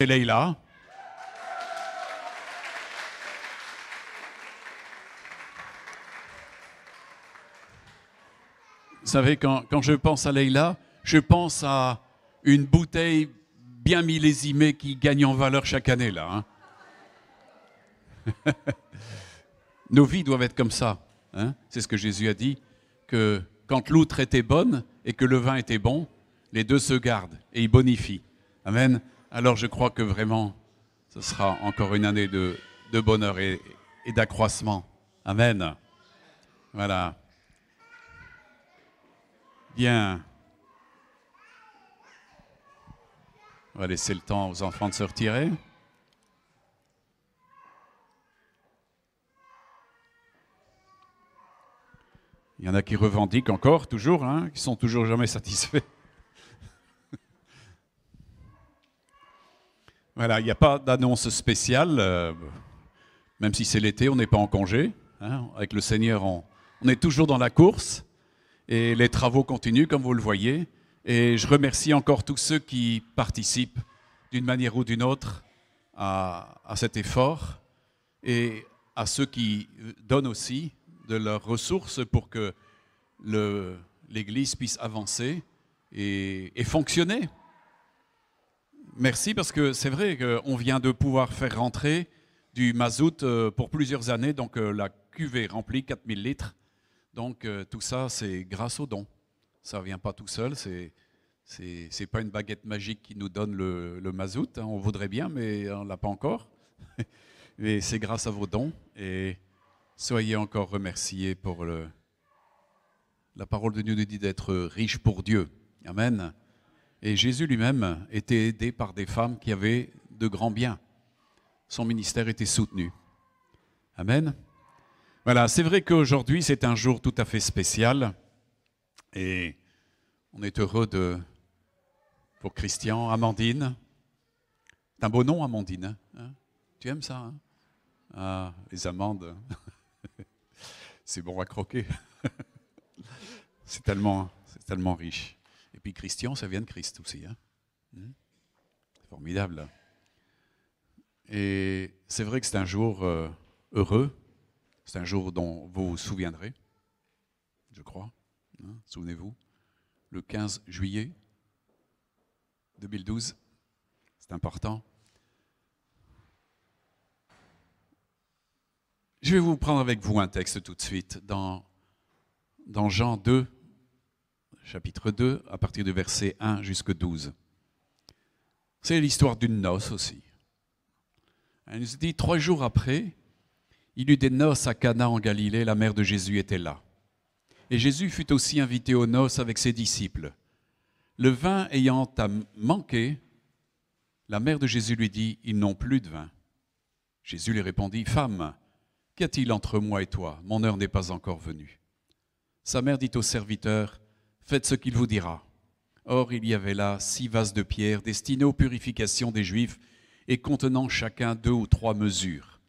Leïla. Vous savez, quand je pense à Leïla, je pense à une bouteille bien millésimée qui gagne en valeur chaque année, là. Nos vies doivent être comme ça. C'est ce que Jésus a dit, que quand l'outre était bonne et que le vin était bon, les deux se gardent et ils bonifient. Amen. Alors je crois que vraiment, ce sera encore une année de bonheur et d'accroissement. Amen. Voilà. Bien. On va laisser le temps aux enfants de se retirer. Il y en a qui revendiquent encore, toujours, qui sont toujours jamais satisfaits. Voilà, il n'y a pas d'annonce spéciale. Même si c'est l'été, on n'est pas en congé. Avec le Seigneur, on est toujours dans la course. Et les travaux continuent, comme vous le voyez. Et je remercie encore tous ceux qui participent d'une manière ou d'une autre à cet effort. Et à ceux qui donnent aussi de leurs ressources pour que l'Église puisse avancer et fonctionner. Merci, parce que c'est vrai qu'on vient de pouvoir faire rentrer du mazout pour plusieurs années. Donc la cuve est remplie, 4000 litres. Donc tout ça, c'est grâce aux dons. Ça ne vient pas tout seul, c'est pas une baguette magique qui nous donne le mazout. On voudrait bien, mais on ne l'a pas encore. Mais c'est grâce à vos dons. Et soyez encore remerciés pour la parole de Dieu nous dit d'être riche pour Dieu. Amen. Et Jésus lui-même était aidé par des femmes qui avaient de grands biens. Son ministère était soutenu. Amen. Voilà, c'est vrai qu'aujourd'hui, c'est un jour tout à fait spécial. Et on est heureux pour Christian, Amandine. C'est un beau nom, Amandine. Tu aimes ça, Ah, les amandes. C'est bon à croquer. C'est tellement riche. Et puis Christian, ça vient de Christ aussi. C'est formidable. Et c'est vrai que c'est un jour heureux. C'est un jour dont vous vous souviendrez, je crois. Souvenez-vous, le 15 juillet 2012. C'est important. Je vais vous prendre avec vous un texte tout de suite dans Jean 2, chapitre 2, à partir du verset 1 jusqu'au 12. C'est l'histoire d'une noce aussi. Elle nous dit, 3 jours après, il y eut des noces à Cana en Galilée, la mère de Jésus était là. Et Jésus fut aussi invité aux noces avec ses disciples. Le vin ayant manqué, la mère de Jésus lui dit, ils n'ont plus de vin. Jésus lui répondit, femme, qu'y a-t-il entre moi et toi? Mon heure n'est pas encore venue. Sa mère dit au serviteur, faites ce qu'il vous dira. Or, il y avait là 6 vases de pierre destinés aux purifications des Juifs et contenant chacun 2 ou 3 mesures.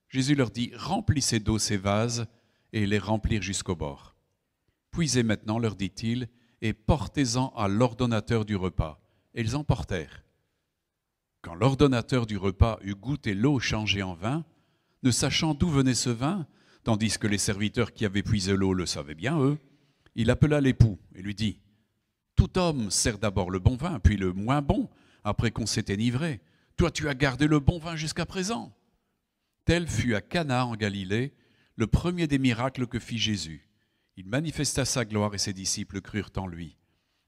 Jésus leur dit, remplissez d'eau ces vases et les remplirent jusqu'au bord. Puisez maintenant, leur dit-il, et portez-en à l'ordonnateur du repas. Et ils en portèrent. Quand l'ordonnateur du repas eut goûté l'eau changée en vin, ne sachant d'où venait ce vin, tandis que les serviteurs qui avaient puisé l'eau le savaient bien, eux, il appela l'époux et lui dit, « Tout homme sert d'abord le bon vin, puis le moins bon, après qu'on s'est enivré. Toi, tu as gardé le bon vin jusqu'à présent. » Tel fut à Cana en Galilée le premier des miracles que fit Jésus. Il manifesta sa gloire et ses disciples crurent en lui.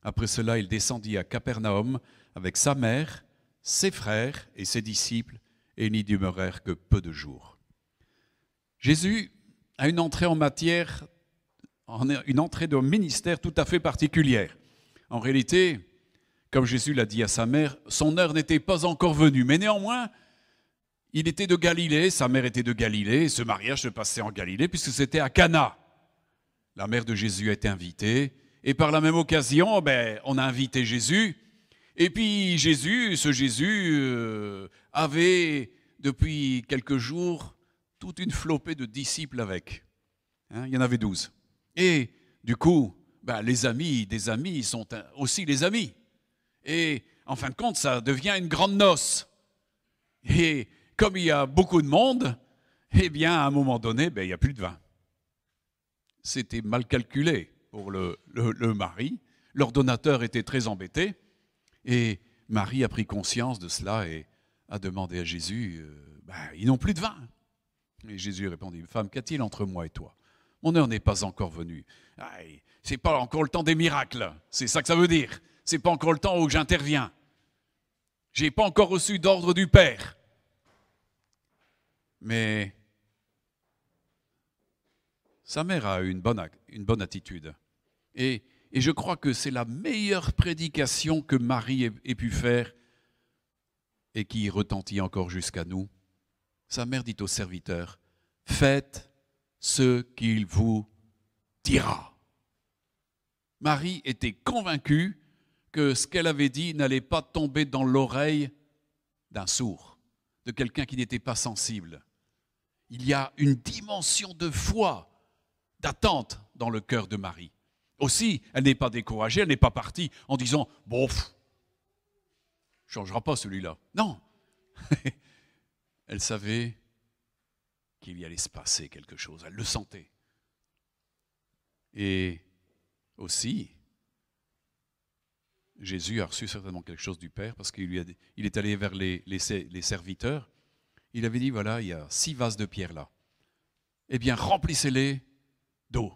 Après cela, il descendit à Capernaum avec sa mère, ses frères et ses disciples, et n'y demeurèrent que peu de jours. Jésus a une entrée en matière, une entrée de ministère tout à fait particulière. En réalité, comme Jésus l'a dit à sa mère, son heure n'était pas encore venue, mais néanmoins, il était de Galilée, sa mère était de Galilée, et ce mariage se passait en Galilée puisque c'était à Cana. La mère de Jésus a été invitée, et par la même occasion, on a invité Jésus, et puis Jésus avait depuis quelques jours toute une flopée de disciples avec. Il y en avait 12. Et du coup, les amis des amis sont aussi les amis. Et en fin de compte, ça devient une grande noce. Et comme il y a beaucoup de monde, eh bien, à un moment donné, il n'y a plus de vin. C'était mal calculé pour le mari. L'ordonnateur était très embêté. Et Marie a pris conscience de cela et a demandé à Jésus, ils n'ont plus de vin. Et Jésus répondit, femme, qu'y-a-t-il entre moi et toi? Mon heure n'est pas encore venue. C'est pas encore le temps des miracles. C'est ça que ça veut dire. C'est pas encore le temps où j'interviens. J'ai pas encore reçu d'ordre du Père. Mais sa mère a une bonne attitude. Et je crois que c'est la meilleure prédication que Marie ait pu faire et qui retentit encore jusqu'à nous. Sa mère dit au serviteur, faites ce qu'il vous dira. Marie était convaincue que ce qu'elle avait dit n'allait pas tomber dans l'oreille d'un sourd, de quelqu'un qui n'était pas sensible. Il y a une dimension de foi, d'attente dans le cœur de Marie. Aussi, elle n'est pas découragée, elle n'est pas partie en disant « Bon, ne changera pas celui-là ». Non, elle savait qu'il y allait se passer quelque chose, elle le sentait. Et aussi, Jésus a reçu certainement quelque chose du Père parce qu'il est allé vers les serviteurs. Il avait dit, voilà, il y a 6 vases de pierre là. Eh bien, remplissez-les d'eau.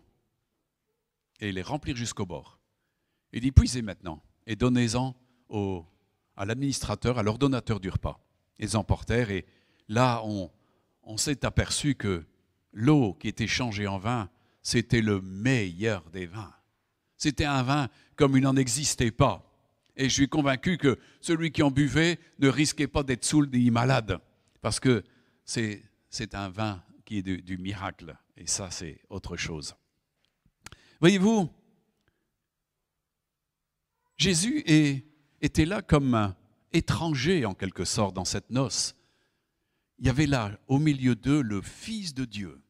Et les remplir jusqu'au bord. Il dit, puisez maintenant et donnez-en à l'administrateur, à l'ordonnateur du repas. Ils emportèrent et là, on s'est aperçu que l'eau qui était changée en vin, c'était le meilleur des vins. C'était un vin comme il n'en existait pas. Et je suis convaincu que celui qui en buvait ne risquait pas d'être saoul ni malade. Parce que c'est un vin qui est du miracle. Et ça, c'est autre chose. Voyez-vous, Jésus était là comme un étranger en quelque sorte dans cette noce. Il y avait là au milieu d'eux le Fils de Dieu,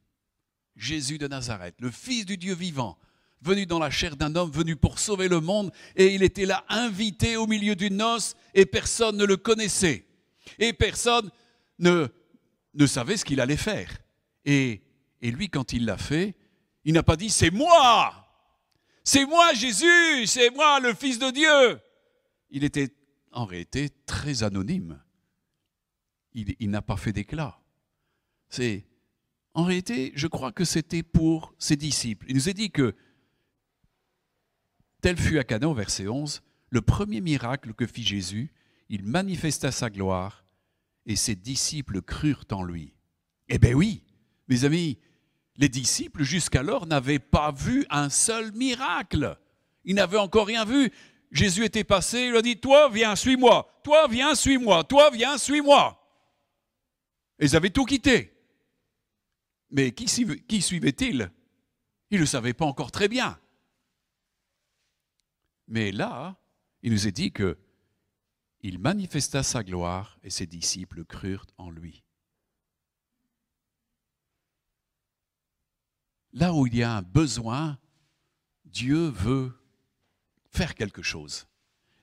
Jésus de Nazareth, le Fils du Dieu vivant, venu dans la chair d'un homme, venu pour sauver le monde, et il était là invité au milieu d'une noce et personne ne le connaissait. Et personne ne savait ce qu'il allait faire. Et lui, quand il l'a fait, il n'a pas dit « c'est moi Jésus, c'est moi le Fils de Dieu ». Il était en réalité très anonyme. Il n'a pas fait d'éclat. En réalité, je crois que c'était pour ses disciples. Il nous est dit que, tel fut à Cana au verset 11, le premier miracle que fit Jésus, il manifesta sa gloire et ses disciples crurent en lui. Eh bien oui, mes amis, les disciples jusqu'alors n'avaient pas vu un seul miracle. Ils n'avaient encore rien vu. Jésus était passé, il leur a dit, toi viens, suis-moi, toi viens, suis-moi, toi viens, suis-moi. Et ils avaient tout quitté. Mais qui suivait-il? Ils ne le savaient pas encore très bien. Mais là, il nous est dit qu'il manifesta sa gloire et ses disciples crurent en lui. Là où il y a un besoin, Dieu veut faire quelque chose.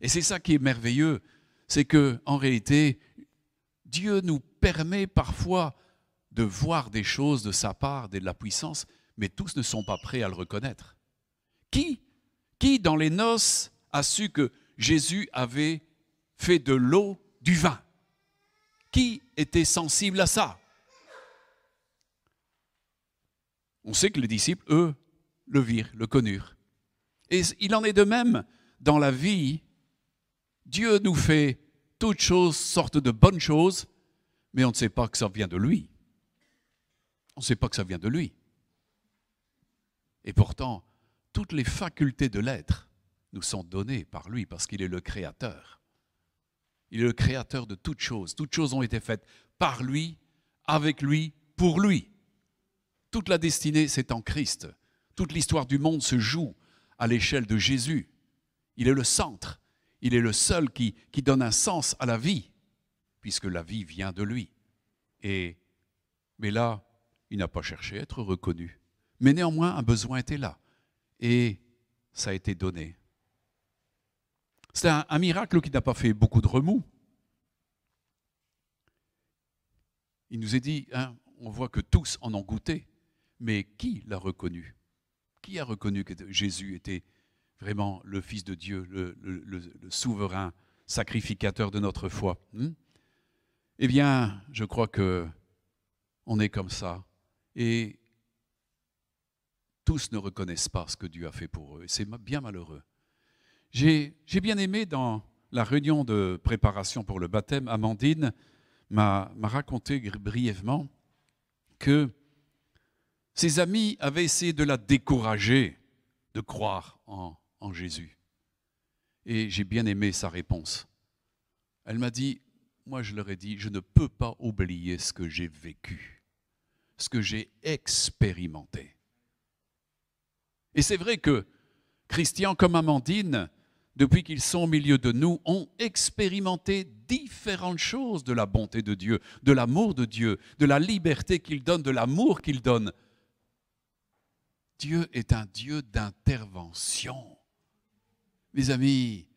Et c'est ça qui est merveilleux, c'est qu'en réalité, Dieu nous permet parfois de voir des choses de sa part, de la puissance, mais tous ne sont pas prêts à le reconnaître. Qui dans les noces a su que Jésus avait fait de l'eau du vin? Qui était sensible à ça? On sait que les disciples, eux, le virent, le connurent. Et il en est de même dans la vie. Dieu nous fait toutes choses, sortes de bonnes choses, mais on ne sait pas que ça vient de lui. On ne sait pas que ça vient de lui. Et pourtant, toutes les facultés de l'être nous sont données par lui, parce qu'il est le créateur. Il est le créateur de toutes choses. Toutes choses ont été faites par lui, avec lui, pour lui. Toute la destinée, c'est en Christ. Toute l'histoire du monde se joue à l'échelle de Jésus. Il est le centre. Il est le seul qui donne un sens à la vie, puisque la vie vient de lui. Mais là, il n'a pas cherché à être reconnu. Mais néanmoins, un besoin était là. Et ça a été donné. C'est un miracle qui n'a pas fait beaucoup de remous. il nous est dit, hein, on voit que tous en ont goûté, mais qui l'a reconnu? Qui a reconnu que Jésus était vraiment le Fils de Dieu, le souverain sacrificateur de notre foi? Eh bien, je crois que on est comme ça. Et tous ne reconnaissent pas ce que Dieu a fait pour eux. Et c'est bien malheureux. J'ai bien aimé dans la réunion de préparation pour le baptême, Amandine m'a raconté brièvement que ses amis avaient essayé de la décourager de croire en Jésus. Et j'ai bien aimé sa réponse. Elle m'a dit, moi je leur ai dit, je ne peux pas oublier ce que j'ai vécu, ce que j'ai expérimenté. Et c'est vrai que Christian comme Amandine, depuis qu'ils sont au milieu de nous, ont expérimenté différentes choses de la bonté de Dieu, de l'amour de Dieu, de la liberté qu'il donne, de l'amour qu'il donne. Dieu est un Dieu d'intervention. Mes amis,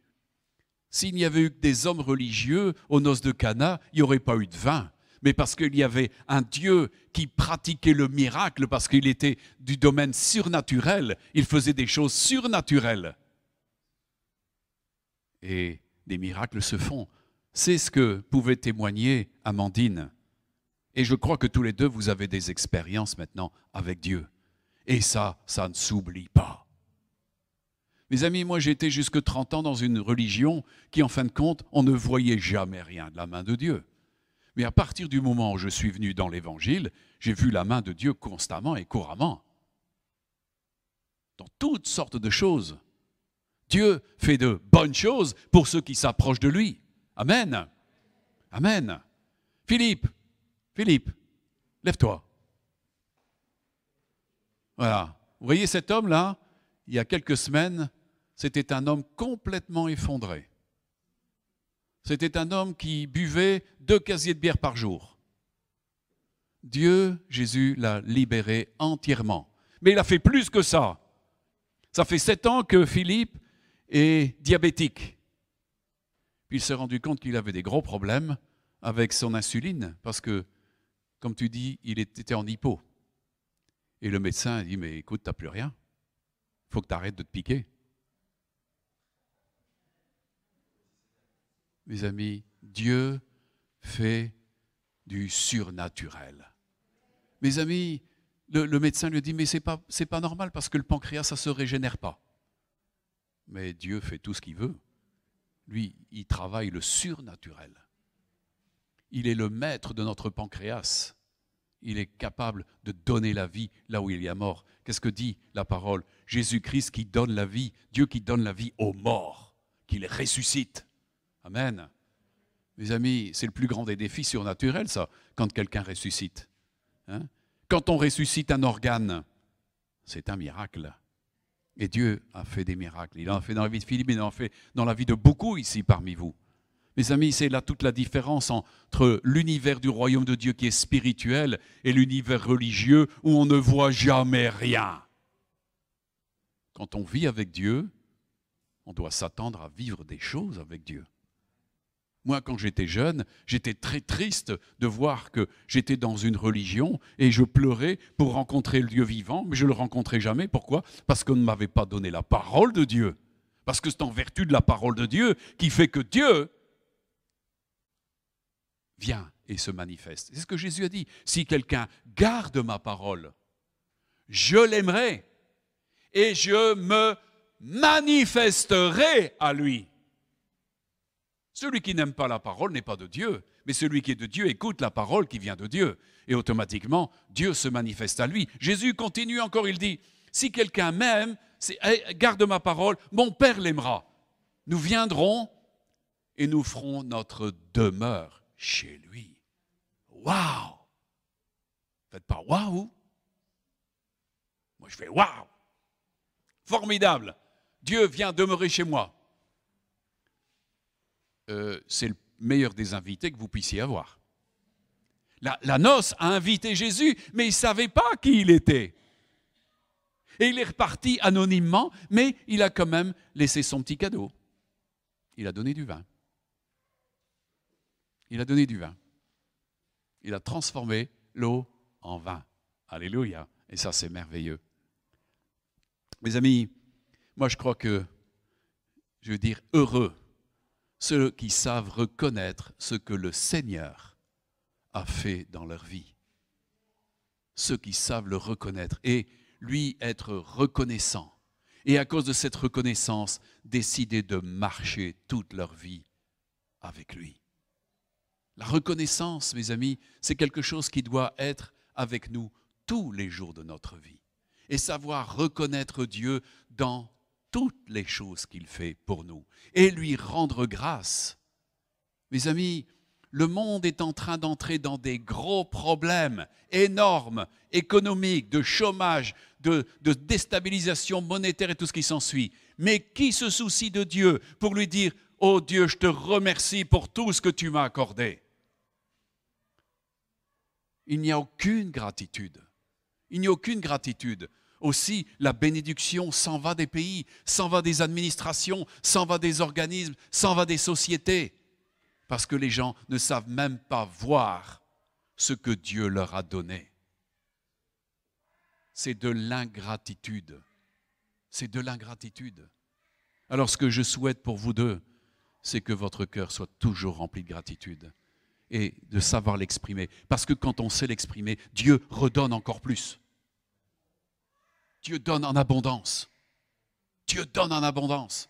s'il n'y avait eu que des hommes religieux aux noces de Cana, il n'y aurait pas eu de vin. Mais parce qu'il y avait un Dieu qui pratiquait le miracle, parce qu'il était du domaine surnaturel, il faisait des choses surnaturelles. Et des miracles se font. C'est ce que pouvait témoigner Amandine. Et je crois que tous les deux, vous avez des expériences maintenant avec Dieu. Et ça ne s'oublie pas. Mes amis, moi j'ai été jusque 30 ans dans une religion qui, en fin de compte, on ne voyait jamais rien de la main de Dieu. Mais à partir du moment où je suis venu dans l'Évangile, j'ai vu la main de Dieu constamment et couramment. Dans toutes sortes de choses. Dieu fait de bonnes choses pour ceux qui s'approchent de lui. Amen. Amen. Philippe, lève-toi. Voilà. Vous voyez cet homme-là, il y a quelques semaines, c'était un homme complètement effondré. C'était un homme qui buvait 2 casiers de bière par jour. Dieu, Jésus, l'a libéré entièrement. Mais il a fait plus que ça. Ça fait 7 ans que Philippe est diabétique. Puis il s'est rendu compte qu'il avait des gros problèmes avec son insuline, parce que, comme tu dis, il était en hypo. Et le médecin a dit, mais écoute, tu n'as plus rien. Il faut que tu arrêtes de te piquer. Mes amis, Dieu fait du surnaturel. Mes amis, le médecin lui dit, mais c'est pas normal parce que le pancréas, ça ne se régénère pas. Mais Dieu fait tout ce qu'il veut. Lui, il travaille le surnaturel. Il est le maître de notre pancréas. Il est capable de donner la vie là où il y a mort. Qu'est-ce que dit la parole? Jésus-Christ qui donne la vie, Dieu qui donne la vie aux morts, qui les ressuscite. Amen. Mes amis, c'est le plus grand des défis surnaturels, ça, quand quelqu'un ressuscite. Hein? Quand on ressuscite un organe, c'est un miracle. Et Dieu a fait des miracles. Il en a fait dans la vie de Philippe, il en a fait dans la vie de beaucoup ici parmi vous. Mes amis, c'est là toute la différence entre l'univers du royaume de Dieu qui est spirituel et l'univers religieux où on ne voit jamais rien. Quand on vit avec Dieu, on doit s'attendre à vivre des choses avec Dieu. Moi, quand j'étais jeune, j'étais très triste de voir que j'étais dans une religion et je pleurais pour rencontrer le Dieu vivant, mais je ne le rencontrais jamais. Pourquoi? Parce qu'on ne m'avait pas donné la parole de Dieu. Parce que c'est en vertu de la parole de Dieu qui fait que Dieu vient et se manifeste. C'est ce que Jésus a dit. Si quelqu'un garde ma parole, je l'aimerai et je me manifesterai à lui. Celui qui n'aime pas la parole n'est pas de Dieu, mais celui qui est de Dieu écoute la parole qui vient de Dieu. Et automatiquement, Dieu se manifeste à lui. Jésus continue encore, il dit, si quelqu'un m'aime, garde ma parole, mon Père l'aimera. Nous viendrons et nous ferons notre demeure chez lui. Waouh! Faites pas waouh! Moi je fais waouh! Formidable! Dieu vient demeurer chez moi. C'est le meilleur des invités que vous puissiez avoir. La noce a invité Jésus, mais il ne savait pas qui il était. Et il est reparti anonymement, mais il a quand même laissé son petit cadeau. Il a donné du vin. Il a donné du vin. Il a transformé l'eau en vin. Alléluia. Et ça, c'est merveilleux. Mes amis, moi je crois que, je veux dire, heureux ceux qui savent reconnaître ce que le Seigneur a fait dans leur vie. Ceux qui savent le reconnaître et lui être reconnaissant. Et à cause de cette reconnaissance, décider de marcher toute leur vie avec lui. La reconnaissance, mes amis, c'est quelque chose qui doit être avec nous tous les jours de notre vie. Et savoir reconnaître Dieu dans toutes les choses qu'il fait pour nous. Et lui rendre grâce. Mes amis, le monde est en train d'entrer dans des gros problèmes énormes, économiques, de chômage, de déstabilisation monétaire et tout ce qui s'ensuit. Mais qui se soucie de Dieu pour lui dire « Oh Dieu, je te remercie pour tout ce que tu m'as accordé ». Il n'y a aucune gratitude. Il n'y a aucune gratitude. Aussi, la bénédiction s'en va des pays, s'en va des administrations, s'en va des organismes, s'en va des sociétés. Parce que les gens ne savent même pas voir ce que Dieu leur a donné. C'est de l'ingratitude. C'est de l'ingratitude. Alors ce que je souhaite pour vous deux, c'est que votre cœur soit toujours rempli de gratitude et de savoir l'exprimer. Parce que quand on sait l'exprimer, Dieu redonne encore plus. Dieu donne en abondance. Dieu donne en abondance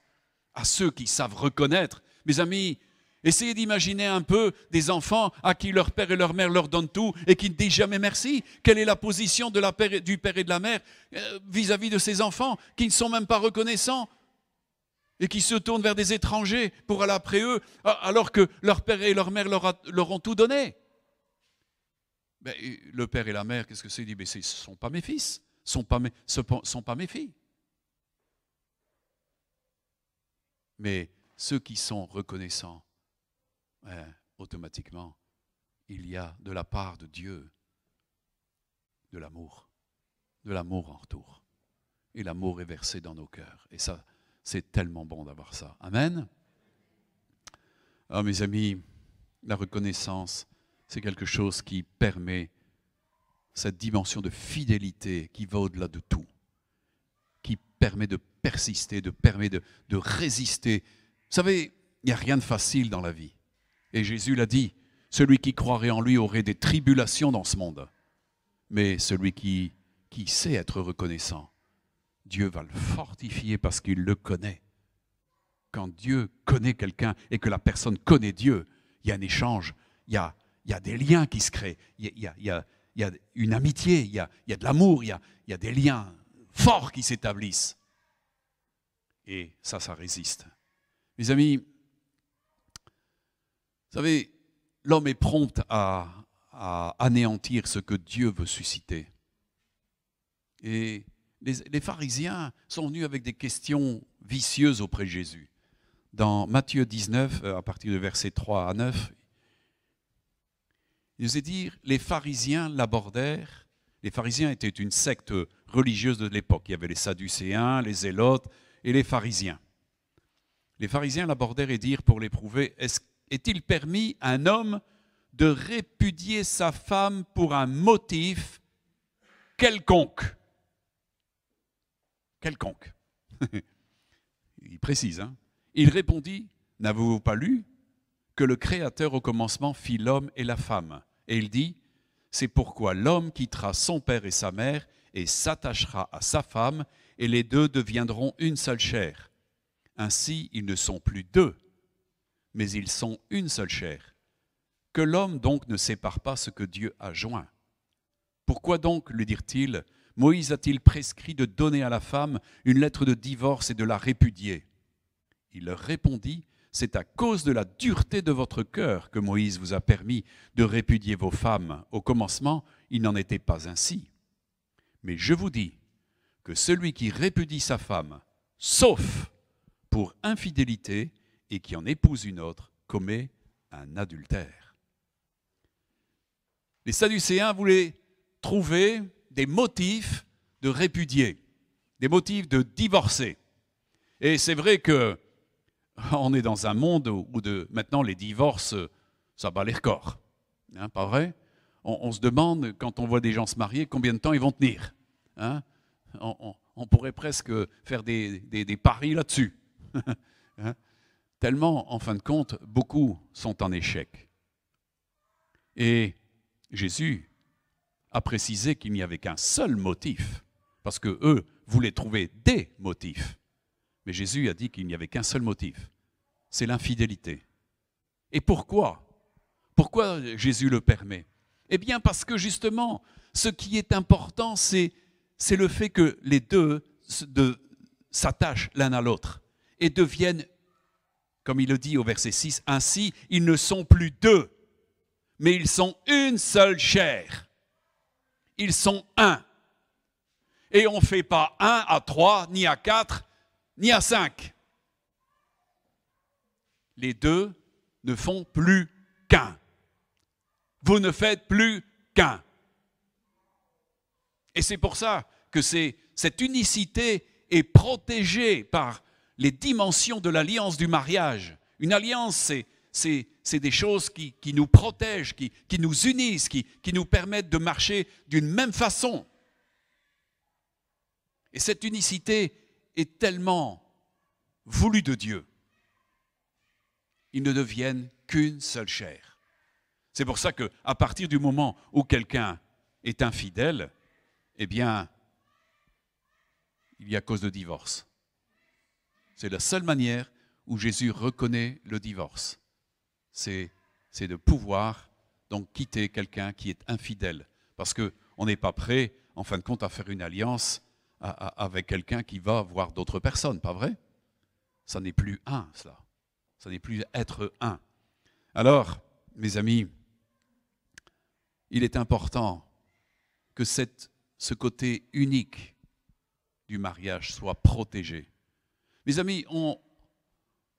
à ceux qui savent reconnaître. Mes amis, essayez d'imaginer un peu des enfants à qui leur père et leur mère leur donnent tout et qui ne disent jamais merci. Quelle est la position de du père et de la mère vis-à-vis de ces enfants qui ne sont même pas reconnaissants et qui se tournent vers des étrangers pour aller après eux alors que leur père et leur mère leur ont tout donné. Ben, le père et la mère, qu'est-ce que c'est? Il dit, mais ce ne sont pas mes fils, ce ne sont pas mes filles. Mais ceux qui sont reconnaissants, automatiquement, il y a de la part de Dieu de l'amour en retour. Et l'amour est versé dans nos cœurs. Et ça, c'est tellement bon d'avoir ça. Amen. Ah, mes amis, la reconnaissance, c'est quelque chose qui permet cette dimension de fidélité qui va au-delà de tout, qui permet de persister, permet de résister. Vous savez, il n'y a rien de facile dans la vie. Et Jésus l'a dit, celui qui croirait en lui aurait des tribulations dans ce monde. Mais celui qui sait être reconnaissant, Dieu va le fortifier parce qu'il le connaît. Quand Dieu connaît quelqu'un et que la personne connaît Dieu, il y a un échange, il y a des liens qui se créent, il y a une amitié, il y a de l'amour, il y a des liens forts qui s'établissent. Et ça résiste. Mes amis, vous savez, l'homme est prompt à anéantir ce que Dieu veut susciter. Et les pharisiens sont venus avec des questions vicieuses auprès de Jésus. Dans Matthieu 19, à partir de versets 3 à 9, il nous est dit, les pharisiens l'abordèrent. Les pharisiens étaient une secte religieuse de l'époque. Il y avait les sadducéens, les zélotes et les pharisiens. Les pharisiens l'abordèrent et dirent pour l'éprouver, est-il permis à un homme de répudier sa femme pour un motif quelconque? Quelconque. Il précise, hein. Il répondit, n'avez-vous pas lu que le Créateur au commencement fit l'homme et la femme? Et il dit, c'est pourquoi l'homme quittera son père et sa mère et s'attachera à sa femme, et les deux deviendront une seule chair. Ainsi, ils ne sont plus deux, mais ils sont une seule chair. Que l'homme donc ne sépare pas ce que Dieu a joint. Pourquoi donc, lui dirent-ils, Moïse a-t-il prescrit de donner à la femme une lettre de divorce et de la répudier? Il leur répondit, c'est à cause de la dureté de votre cœur que Moïse vous a permis de répudier vos femmes. Au commencement, il n'en était pas ainsi. Mais je vous dis que celui qui répudie sa femme, sauf pour infidélité, et qui en épouse une autre, commet un adultère. Les Sadducéens voulaient trouver des motifs de répudier, des motifs de divorcer. Et c'est vrai que on est dans un monde où maintenant les divorces, ça bat les records. Hein, pas vrai? on se demande, quand on voit des gens se marier, combien de temps ils vont tenir. Hein? On pourrait presque faire des paris là-dessus. Hein? Tellement, en fin de compte, beaucoup sont en échec. Et Jésus a précisé qu'il n'y avait qu'un seul motif, parce qu'eux voulaient trouver des motifs. Mais Jésus a dit qu'il n'y avait qu'un seul motif, c'est l'infidélité. Et pourquoi? Pourquoi Jésus le permet? Eh bien parce que justement, ce qui est important, c'est le fait que les deux s'attachent l'un à l'autre et deviennent, comme il le dit au verset 6, ainsi ils ne sont plus deux, mais ils sont une seule chair. Ils sont un. Et on ne fait pas 1 à 3, ni à 4, ni à 5. Les deux ne font plus qu'un. Vous ne faites plus qu'un. Et c'est pour ça que cette unicité est protégée par les dimensions de l'alliance du mariage. Une alliance, c'est des choses qui nous protègent, qui nous unissent, qui nous permettent de marcher d'une même façon. Et cette unicité est tellement voulue de Dieu. Ils ne deviennent qu'une seule chair. C'est pour ça qu'à partir du moment où quelqu'un est infidèle, eh bien, il y a cause de divorce. C'est la seule manière où Jésus reconnaît le divorce. C'est de pouvoir donc quitter quelqu'un qui est infidèle. Parce qu'on n'est pas prêt, en fin de compte, à faire une alliance avec quelqu'un qui va voir d'autres personnes, pas vrai? Ça n'est plus un, cela. Ça n'est plus être un. Alors, mes amis, il est important que ce côté unique du mariage soit protégé. Mes amis,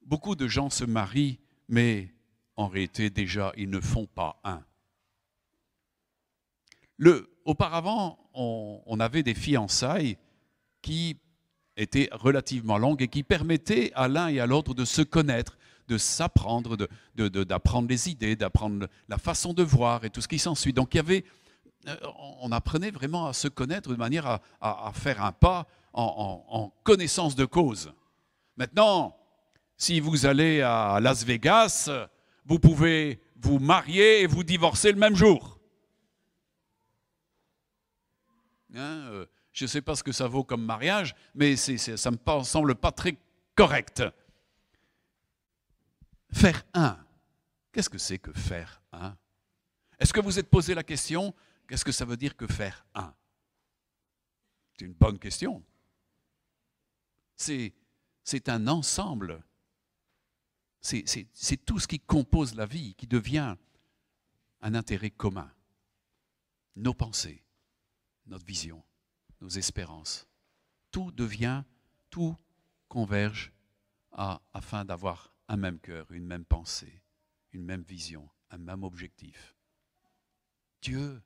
beaucoup de gens se marient, mais en réalité, déjà, ils ne font pas un. Auparavant, on avait des fiançailles qui étaient relativement longues et qui permettaient à l'un et à l'autre de se connaître, de s'apprendre, d'apprendre les idées, d'apprendre la façon de voir et tout ce qui s'ensuit. Donc on apprenait vraiment à se connaître de manière à faire un pas en connaissance de cause. Maintenant, si vous allez à Las Vegas, vous pouvez vous marier et vous divorcer le même jour. Hein, je ne sais pas ce que ça vaut comme mariage, mais ça me semble pas très correct. Faire un. Qu'est-ce que c'est que faire un? Est-ce que vous êtes posé la question, qu'est-ce que ça veut dire que faire un? C'est une bonne question. C'est un ensemble. C'est tout ce qui compose la vie, qui devient un intérêt commun. Nos pensées, notre vision, nos espérances. Tout converge afin d'avoir un même cœur, une même pensée, une même vision, un même objectif. Dieu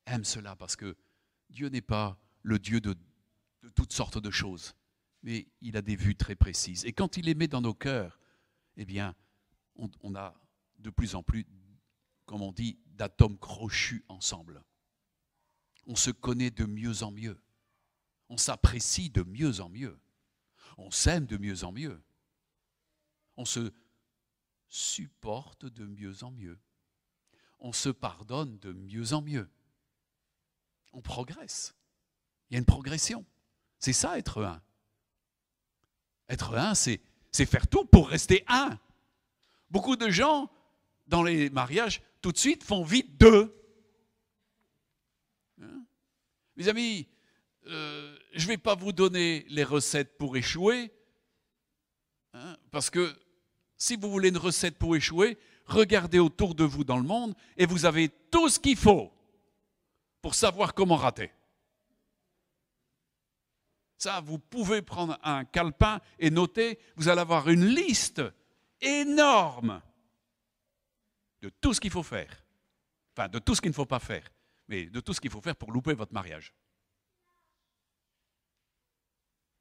aime cela parce que Dieu n'est pas le Dieu de toutes sortes de choses, mais il a des vues très précises. Et quand il les met dans nos cœurs, eh bien, on a de plus en plus, comme on dit, d'atomes crochus ensemble. On se connaît de mieux en mieux. On s'apprécie de mieux en mieux. On s'aime de mieux en mieux. On se supporte de mieux en mieux. On se pardonne de mieux en mieux. On progresse. Il y a une progression. C'est ça, être un. Être un, c'est faire tout pour rester un. Beaucoup de gens, dans les mariages, tout de suite font vite deux. Hein? Mes amis, je ne vais pas vous donner les recettes pour échouer, hein, parce que si vous voulez une recette pour échouer, regardez autour de vous dans le monde et vous avez tout ce qu'il faut pour savoir comment rater. Ça, vous pouvez prendre un calepin et noter, vous allez avoir une liste énorme de tout ce qu'il faut faire. Enfin, de tout ce qu'il ne faut pas faire, mais de tout ce qu'il faut faire pour louper votre mariage.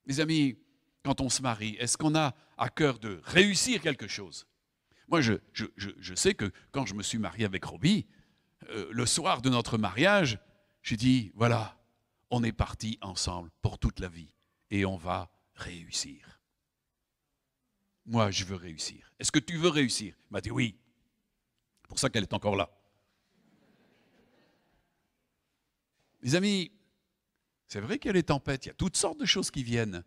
Mes amis, quand on se marie, est-ce qu'on a à cœur de réussir quelque chose? Moi, je sais que quand je me suis marié avec Robbie, le soir de notre mariage, j'ai dit, voilà, on est partis ensemble pour toute la vie et on va réussir. Moi, je veux réussir. Est-ce que tu veux réussir? Il m'a dit oui. C'est pour ça qu'elle est encore là. Les amis, c'est vrai qu'il y a les tempêtes, il y a toutes sortes de choses qui viennent.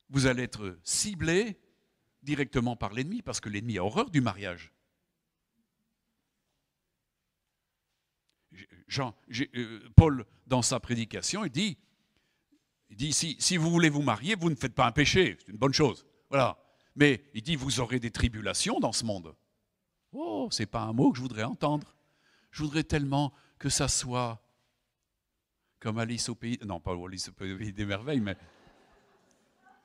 Vous allez être ciblés directement par l'ennemi, parce que l'ennemi a horreur du mariage. Paul, dans sa prédication, il dit si vous voulez vous marier, vous ne faites pas un péché, c'est une bonne chose. Voilà. Mais il dit, vous aurez des tribulations dans ce monde. Oh, ce n'est pas un mot que je voudrais entendre. Je voudrais tellement que ça soit comme Alice au pays... Non, pas Alice au pays des merveilles, mais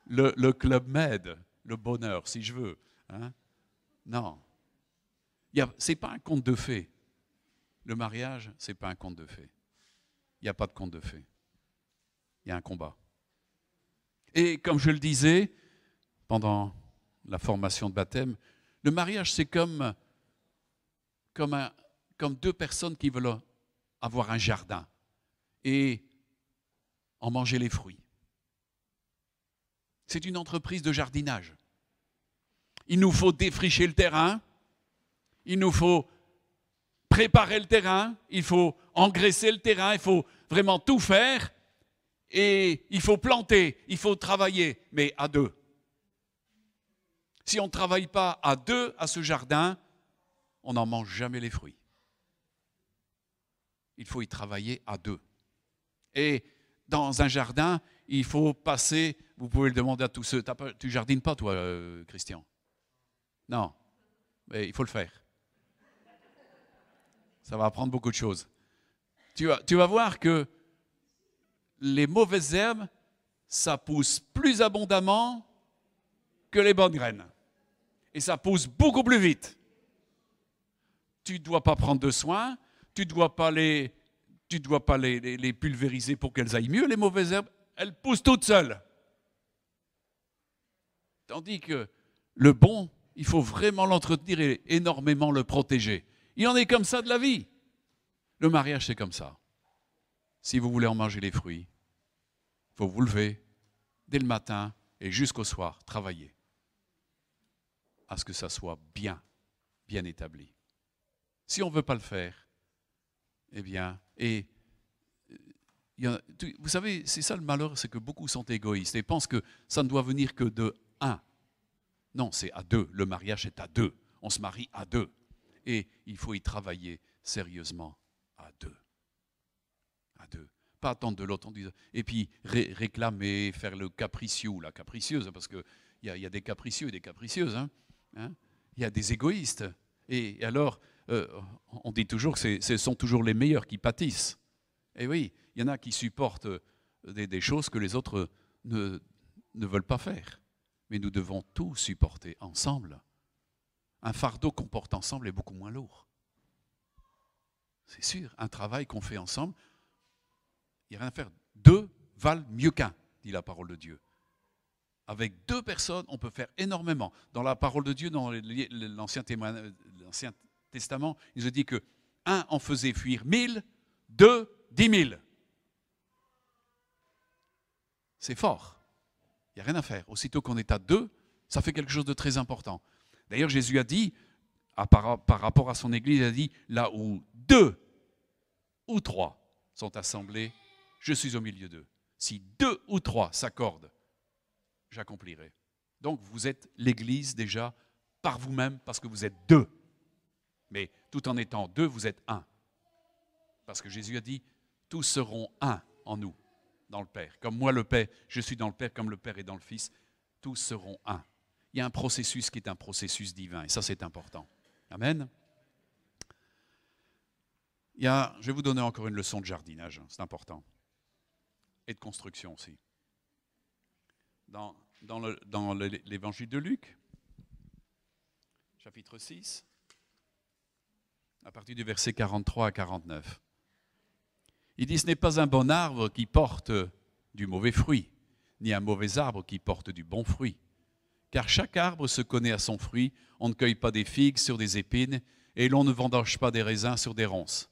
le Club Med, le bonheur, si je veux. Hein? Non. Ce n'est pas un conte de fées. Le mariage, ce n'est pas un conte de fées. Il n'y a pas de conte de fées. Il y a un combat. Et comme je le disais, pendant la formation de baptême, le mariage, c'est comme deux personnes qui veulent avoir un jardin et en manger les fruits. C'est une entreprise de jardinage. Il nous faut défricher le terrain, il nous faut préparer le terrain, il faut engraisser le terrain, il faut vraiment tout faire et il faut planter, il faut travailler, mais à deux. Si on ne travaille pas à deux à ce jardin, on n'en mange jamais les fruits. Il faut y travailler à deux. Et dans un jardin, il faut passer, vous pouvez le demander à tous ceux, tu ne jardines pas toi, Christian? Non, mais il faut le faire. Ça va apprendre beaucoup de choses. Tu vas voir que les mauvaises herbes, ça pousse plus abondamment que les bonnes graines. Et ça pousse beaucoup plus vite. Tu ne dois pas prendre de soin, tu ne dois pas les pulvériser pour qu'elles aillent mieux, les mauvaises herbes, elles poussent toutes seules. Tandis que le bon, il faut vraiment l'entretenir et énormément le protéger. Il en est comme ça de la vie. Le mariage, c'est comme ça. Si vous voulez en manger les fruits, il faut vous lever dès le matin et jusqu'au soir, travailler à ce que ça soit bien établi. Si on ne veut pas le faire, eh bien, vous savez, c'est ça le malheur, c'est que beaucoup sont égoïstes et pensent que ça ne doit venir que de un. Non, c'est à deux. Le mariage est à deux. On se marie à deux. Et il faut y travailler sérieusement à deux. À deux. Pas attendre de l'autre. Et puis réclamer, faire le capricieux ou la capricieuse, parce qu'il y a des capricieux et des capricieuses. Hein. Il y a des égoïstes. Et alors, on dit toujours que ce sont toujours les meilleurs qui pâtissent. Et oui, il y en a qui supportent des choses que les autres ne veulent pas faire. Mais nous devons tout supporter ensemble. Un fardeau qu'on porte ensemble est beaucoup moins lourd. C'est sûr, un travail qu'on fait ensemble, il n'y a rien à faire. Deux valent mieux qu'un, dit la parole de Dieu. Avec deux personnes, on peut faire énormément. Dans la parole de Dieu, dans l'Ancien Testament, il se dit que un en faisait fuir 1000, 2, 10 000. C'est fort. Il n'y a rien à faire. Aussitôt qu'on est à deux, ça fait quelque chose de très important. D'ailleurs, Jésus a dit, par rapport à son Église, il a dit, là où 2 ou 3 sont assemblés, je suis au milieu d'eux. Si 2 ou 3 s'accordent, j'accomplirai. Donc, vous êtes l'Église déjà par vous-même parce que vous êtes 2. Mais tout en étant 2, vous êtes 1. Parce que Jésus a dit, tous seront 1 en nous, dans le Père. Comme moi, le Père, je suis dans le Père, comme le Père est dans le Fils, tous seront 1. Il y a un processus qui est un processus divin, et ça, c'est important. Amen. Je vais vous donner encore une leçon de jardinage, c'est important. Et de construction aussi. Dans l'évangile de Luc, chapitre 6, à partir du verset 43 à 49. Il dit, ce n'est pas un bon arbre qui porte du mauvais fruit, ni un mauvais arbre qui porte du bon fruit. Car chaque arbre se connaît à son fruit. On ne cueille pas des figues sur des épines, et l'on ne vendange pas des raisins sur des ronces.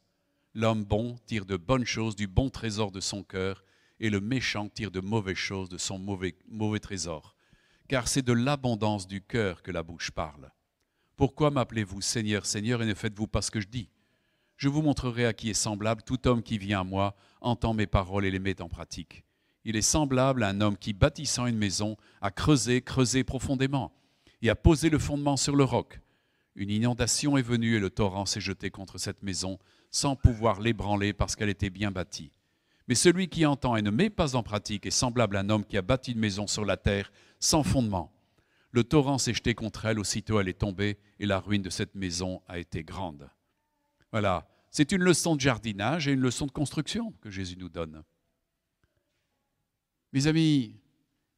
L'homme bon tire de bonnes choses du bon trésor de son cœur, et le méchant tire de mauvaises choses de son mauvais trésor. Car c'est de l'abondance du cœur que la bouche parle. Pourquoi m'appelez-vous Seigneur, Seigneur, et ne faites-vous pas ce que je dis? Je vous montrerai à qui est semblable tout homme qui vient à moi, entend mes paroles et les met en pratique. Il est semblable à un homme qui, bâtissant une maison, a creusé profondément, et a posé le fondement sur le roc. Une inondation est venue et le torrent s'est jeté contre cette maison, sans pouvoir l'ébranler parce qu'elle était bien bâtie. Mais celui qui entend et ne met pas en pratique est semblable à un homme qui a bâti une maison sur la terre, sans fondement. Le torrent s'est jeté contre elle, aussitôt elle est tombée, et la ruine de cette maison a été grande. Voilà, c'est une leçon de jardinage et une leçon de construction que Jésus nous donne. Mes amis,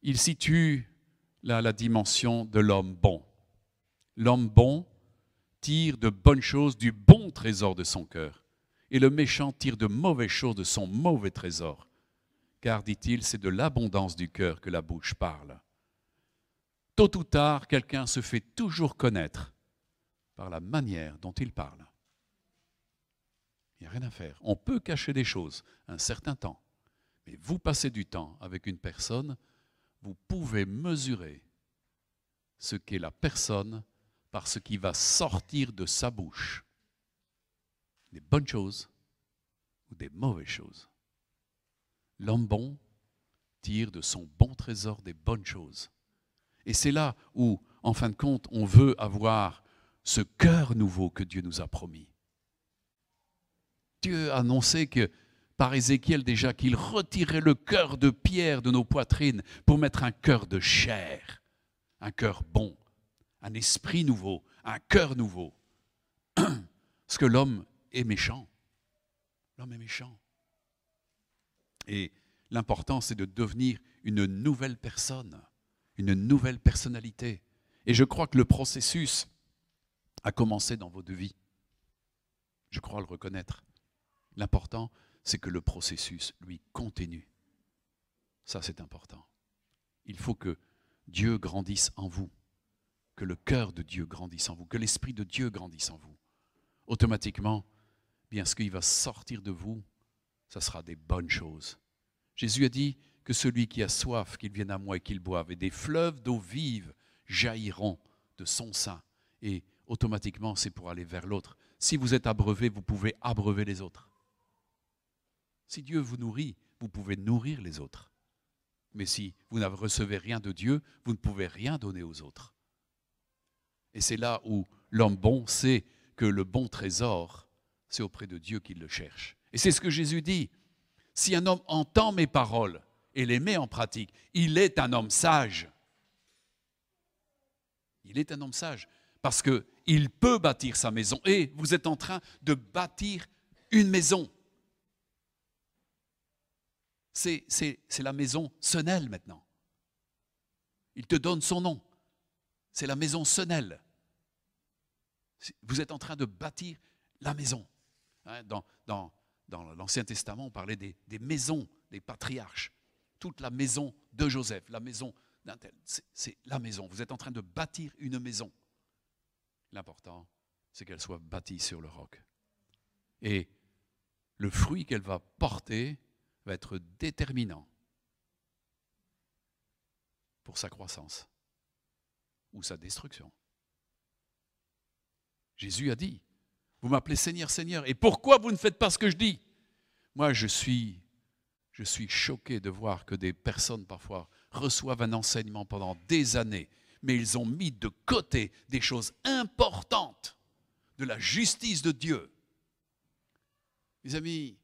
il situe là la dimension de l'homme bon. L'homme bon tire de bonnes choses du bon trésor de son cœur, et le méchant tire de mauvaises choses de son mauvais trésor. Car, dit-il, c'est de l'abondance du cœur que la bouche parle. Tôt ou tard, quelqu'un se fait toujours connaître par la manière dont il parle. Il n'y a rien à faire. On peut cacher des choses un certain temps, mais vous passez du temps avec une personne, vous pouvez mesurer ce qu'est la personne par ce qui va sortir de sa bouche. Des bonnes choses ou des mauvaises choses. L'homme bon tire de son bon trésor des bonnes choses. Et c'est là où, en fin de compte, on veut avoir ce cœur nouveau que Dieu nous a promis. Dieu a annoncé que, par Ézéchiel déjà, qu'il retirait le cœur de pierre de nos poitrines pour mettre un cœur de chair, un cœur bon, un esprit nouveau, un cœur nouveau. Parce que l'homme est méchant. L'homme est méchant. Et l'important, c'est de devenir une nouvelle personne, une nouvelle personnalité. Et je crois que le processus a commencé dans votre vie. Je crois le reconnaître. L'important, c'est que le processus, lui, continue. Ça, c'est important. Il faut que Dieu grandisse en vous, que le cœur de Dieu grandisse en vous, que l'Esprit de Dieu grandisse en vous. Automatiquement, bien ce qui va sortir de vous, ça sera des bonnes choses. Jésus a dit que celui qui a soif, qu'il vienne à moi et qu'il boive, et des fleuves d'eau vive jailliront de son sein. Et automatiquement, c'est pour aller vers l'autre. Si vous êtes abreuvé, vous pouvez abreuver les autres. Si Dieu vous nourrit, vous pouvez nourrir les autres. Mais si vous ne recevez rien de Dieu, vous ne pouvez rien donner aux autres. Et c'est là où l'homme bon sait que le bon trésor, c'est auprès de Dieu qu'il le cherche. Et c'est ce que Jésus dit. Si un homme entend mes paroles et les met en pratique, il est un homme sage. Il est un homme sage parce qu'il peut bâtir sa maison. Et vous êtes en train de bâtir une maison. C'est la maison Senel maintenant. Il te donne son nom. C'est la maison Senel. Vous êtes en train de bâtir la maison. Dans l'Ancien Testament, on parlait des maisons des patriarches. Toute la maison de Joseph, la maison d'un tel. C'est la maison. Vous êtes en train de bâtir une maison. L'important, c'est qu'elle soit bâtie sur le roc. Et le fruit qu'elle va porter va être déterminant pour sa croissance ou sa destruction. Jésus a dit, vous m'appelez Seigneur, Seigneur, et pourquoi vous ne faites pas ce que je dis? Moi, je suis choqué de voir que des personnes parfois reçoivent un enseignement pendant des années, mais ils ont mis de côté des choses importantes de la justice de Dieu. Mes amis,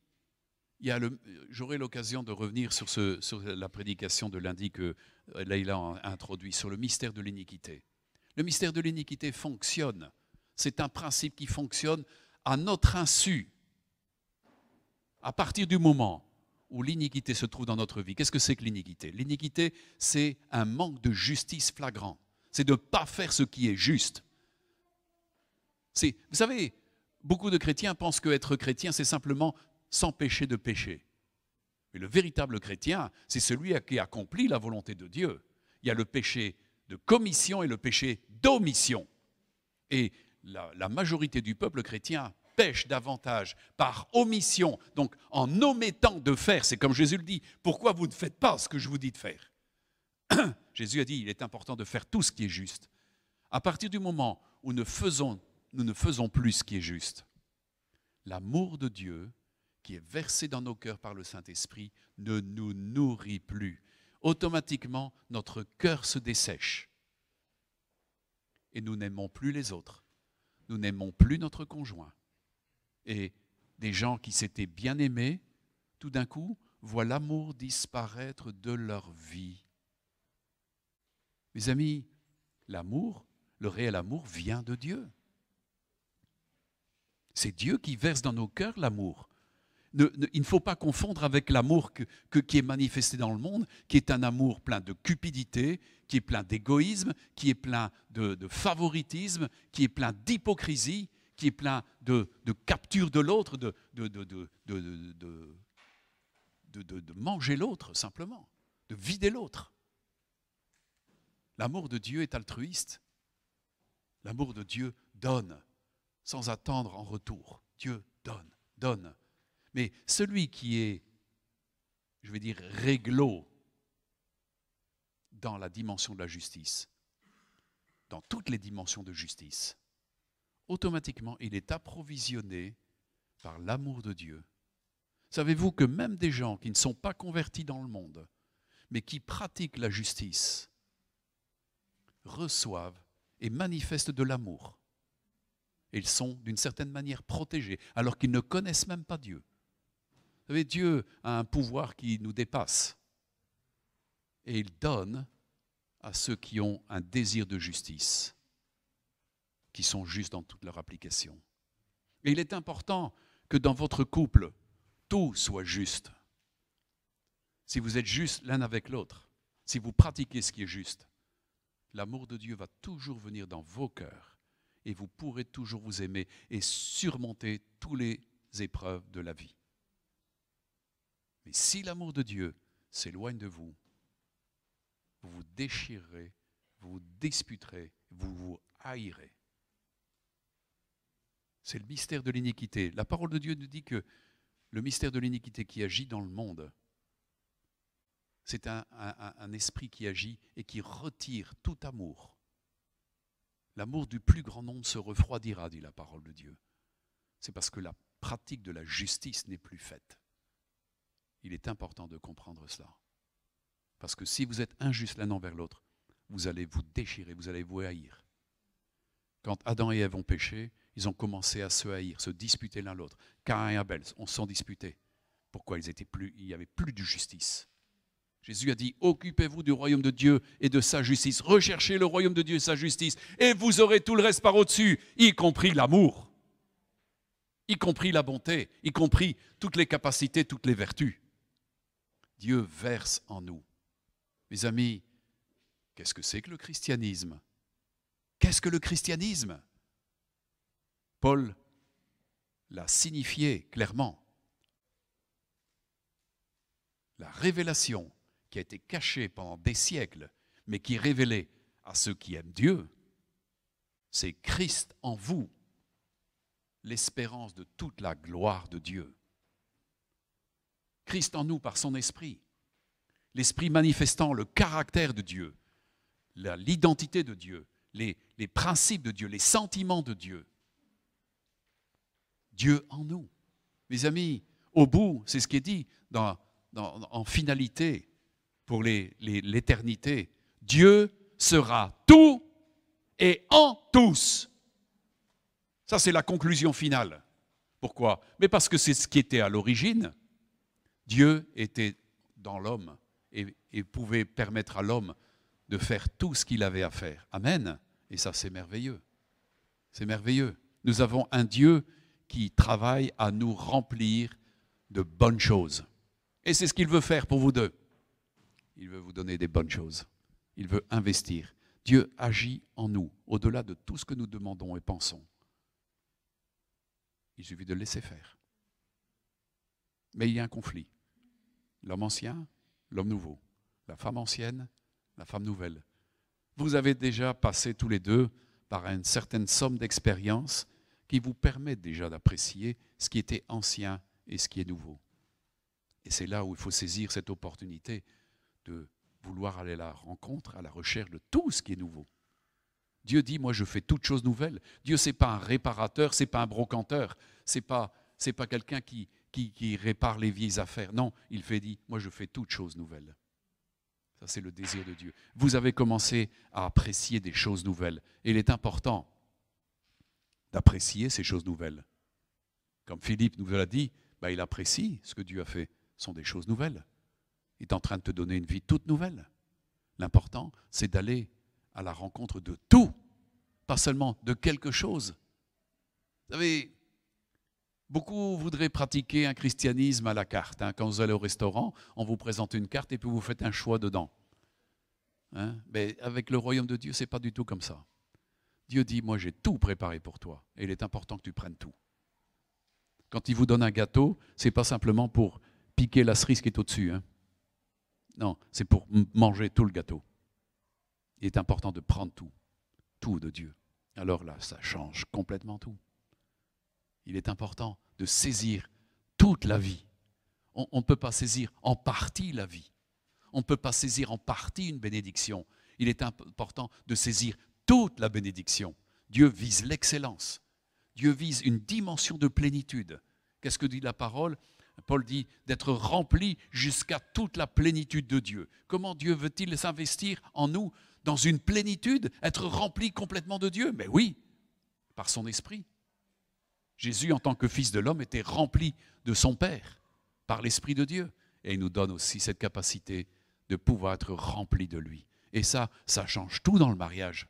j'aurai l'occasion de revenir sur la prédication de lundi que Leïla a introduit sur le mystère de l'iniquité. Le mystère de l'iniquité fonctionne. C'est un principe qui fonctionne à notre insu. À partir du moment où l'iniquité se trouve dans notre vie, qu'est-ce que c'est que l'iniquité? L'iniquité, c'est un manque de justice flagrant. C'est de ne pas faire ce qui est juste. Vous savez, beaucoup de chrétiens pensent qu'être chrétien, c'est simplement s'empêcher de pécher. Mais le véritable chrétien, c'est celui qui accomplit la volonté de Dieu. Il y a le péché de commission et le péché d'omission. Et la majorité du peuple chrétien pêche davantage par omission, donc en omettant de faire. C'est comme Jésus le dit, pourquoi vous ne faites pas ce que je vous dis de faire? Jésus a dit, il est important de faire tout ce qui est juste. À partir du moment où nous ne faisons plus ce qui est juste, l'amour de Dieu, qui est versé dans nos cœurs par le Saint-Esprit, ne nous nourrit plus. Automatiquement, notre cœur se dessèche. Et nous n'aimons plus les autres. Nous n'aimons plus notre conjoint. Et des gens qui s'étaient bien aimés, tout d'un coup, voient l'amour disparaître de leur vie. Mes amis, l'amour, le réel amour vient de Dieu. C'est Dieu qui verse dans nos cœurs l'amour. Il ne faut pas confondre avec l'amour qui est manifesté dans le monde, qui est un amour plein de cupidité, qui est plein d'égoïsme, qui est plein de favoritisme, qui est plein d'hypocrisie, qui est plein de capture de l'autre, de manger l'autre simplement, de vider l'autre. L'amour de Dieu est altruiste. L'amour de Dieu donne, sans attendre en retour. Dieu donne, donne. Mais celui qui est, je vais dire, réglo dans la dimension de la justice, dans toutes les dimensions de justice, automatiquement, il est approvisionné par l'amour de Dieu. Savez-vous que même des gens qui ne sont pas convertis dans le monde, mais qui pratiquent la justice, reçoivent et manifestent de l'amour. Et ils sont d'une certaine manière protégés, alors qu'ils ne connaissent même pas Dieu. Vous savez, Dieu a un pouvoir qui nous dépasse. Et il donne à ceux qui ont un désir de justice, qui sont justes dans toute leur application. Et il est important que dans votre couple, tout soit juste. Si vous êtes juste l'un avec l'autre, si vous pratiquez ce qui est juste, l'amour de Dieu va toujours venir dans vos cœurs et vous pourrez toujours vous aimer et surmonter toutes les épreuves de la vie. Mais si l'amour de Dieu s'éloigne de vous, vous vous déchirerez, vous vous disputerez, vous vous haïrez. C'est le mystère de l'iniquité. La parole de Dieu nous dit que le mystère de l'iniquité qui agit dans le monde, c'est un esprit qui agit et qui retire tout amour. L'amour du plus grand nombre se refroidira, dit la parole de Dieu. C'est parce que la pratique de la justice n'est plus faite. Il est important de comprendre cela. Parce que si vous êtes injustes l'un envers l'autre, vous allez vous déchirer, vous allez vous haïr. Quand Adam et Ève ont péché, ils ont commencé à se haïr, se disputer l'un l'autre. Caïn et Abel, on s'en disputait. Pourquoi il n'y avait plus de justice. Jésus a dit, occupez-vous du royaume de Dieu et de sa justice. Recherchez le royaume de Dieu et sa justice et vous aurez tout le reste par au-dessus, y compris l'amour, y compris la bonté, y compris toutes les capacités, toutes les vertus. Dieu verse en nous. Mes amis, qu'est-ce que c'est que le christianisme? Qu'est-ce que le christianisme? Paul l'a signifié clairement. La révélation qui a été cachée pendant des siècles, mais qui est révélée à ceux qui aiment Dieu, c'est Christ en vous, l'espérance de toute la gloire de Dieu. Christ en nous par son esprit, l'esprit manifestant le caractère de Dieu, l'identité de Dieu, les principes de Dieu, les sentiments de Dieu. Dieu en nous. Mes amis, au bout, c'est ce qui est dit en finalité pour l'éternité. Dieu sera tout et en tous. Ça, c'est la conclusion finale. Pourquoi? Mais parce que c'est ce qui était à l'origine. Dieu était dans l'homme et pouvait permettre à l'homme de faire tout ce qu'il avait à faire. Amen. Et ça, c'est merveilleux. C'est merveilleux. Nous avons un Dieu qui travaille à nous remplir de bonnes choses. Et c'est ce qu'il veut faire pour vous deux. Il veut vous donner des bonnes choses. Il veut investir. Dieu agit en nous, au-delà de tout ce que nous demandons et pensons. Il suffit de le laisser faire. Mais il y a un conflit. L'homme ancien, l'homme nouveau. La femme ancienne, la femme nouvelle. Vous avez déjà passé tous les deux par une certaine somme d'expérience qui vous permettent déjà d'apprécier ce qui était ancien et ce qui est nouveau. Et c'est là où il faut saisir cette opportunité de vouloir aller à la rencontre, à la recherche de tout ce qui est nouveau. Dieu dit, moi je fais toutes choses nouvelles. Dieu, ce n'est pas un réparateur, ce n'est pas un brocanteur, ce n'est pas quelqu'un qui répare les vieilles affaires. Non, il dit, moi je fais toutes choses nouvelles. Ça, c'est le désir de Dieu. Vous avez commencé à apprécier des choses nouvelles. Et il est important d'apprécier ces choses nouvelles. Comme Philippe nous l'a dit, il apprécie ce que Dieu a fait. Ce sont des choses nouvelles. Il est en train de te donner une vie toute nouvelle. L'important, c'est d'aller à la rencontre de tout, pas seulement de quelque chose. Vous savez, beaucoup voudraient pratiquer un christianisme à la carte. Quand vous allez au restaurant, on vous présente une carte et puis vous faites un choix dedans. Mais avec le royaume de Dieu, ce n'est pas du tout comme ça. Dieu dit, moi j'ai tout préparé pour toi. Et il est important que tu prennes tout. Quand il vous donne un gâteau, ce n'est pas simplement pour piquer la cerise qui est au-dessus. Non, c'est pour manger tout le gâteau. Il est important de prendre tout de Dieu. Alors là, ça change complètement tout. Il est important de saisir toute la vie. On ne peut pas saisir en partie la vie. On ne peut pas saisir en partie une bénédiction. Il est important de saisir toute la bénédiction. Dieu vise l'excellence. Dieu vise une dimension de plénitude. Qu'est-ce que dit la parole ? Paul dit d'être rempli jusqu'à toute la plénitude de Dieu. Comment Dieu veut-il s'investir en nous dans une plénitude, être rempli complètement de Dieu? Mais oui, par son esprit. Jésus, en tant que fils de l'homme, était rempli de son Père, par l'Esprit de Dieu. Et il nous donne aussi cette capacité de pouvoir être rempli de lui. Et ça change tout dans le mariage.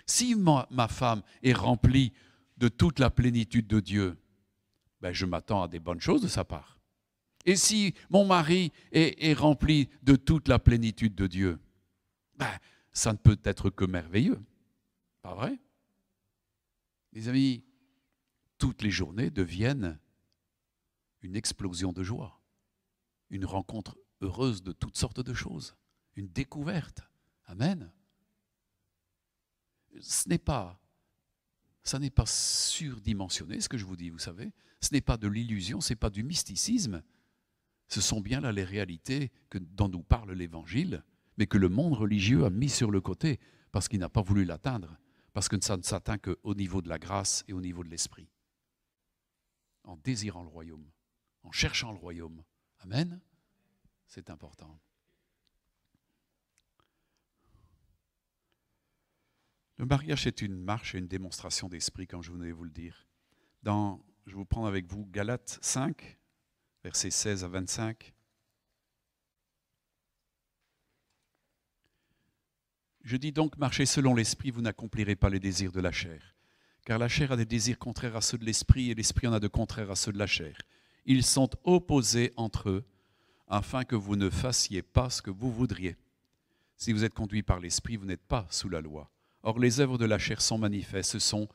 Si ma femme est remplie de toute la plénitude de Dieu, je m'attends à des bonnes choses de sa part. Et si mon mari est rempli de toute la plénitude de Dieu, ça ne peut être que merveilleux. Pas vrai? Les amis, toutes les journées deviennent une explosion de joie, une rencontre heureuse de toutes sortes de choses, une découverte. Amen. Ça n'est pas surdimensionné, ce que je vous dis, vous savez. Ce n'est pas de l'illusion, ce n'est pas du mysticisme. Ce sont bien là les réalités dont nous parle l'Évangile, mais que le monde religieux a mis sur le côté parce qu'il n'a pas voulu l'atteindre, parce que ça ne s'atteint qu'au niveau de la grâce et au niveau de l'esprit. En désirant le royaume, en cherchant le royaume. Amen. C'est important. Le mariage est une marche et une démonstration d'esprit, comme je venais de vous le dire. Je vais vous prendre avec vous Galates 5, versets 16 à 25. Je dis donc, marchez selon l'esprit, vous n'accomplirez pas les désirs de la chair. Car la chair a des désirs contraires à ceux de l'esprit, et l'esprit en a de contraires à ceux de la chair. Ils sont opposés entre eux, afin que vous ne fassiez pas ce que vous voudriez. Si vous êtes conduit par l'esprit, vous n'êtes pas sous la loi. Or, les œuvres de la chair sont manifestes, ce sont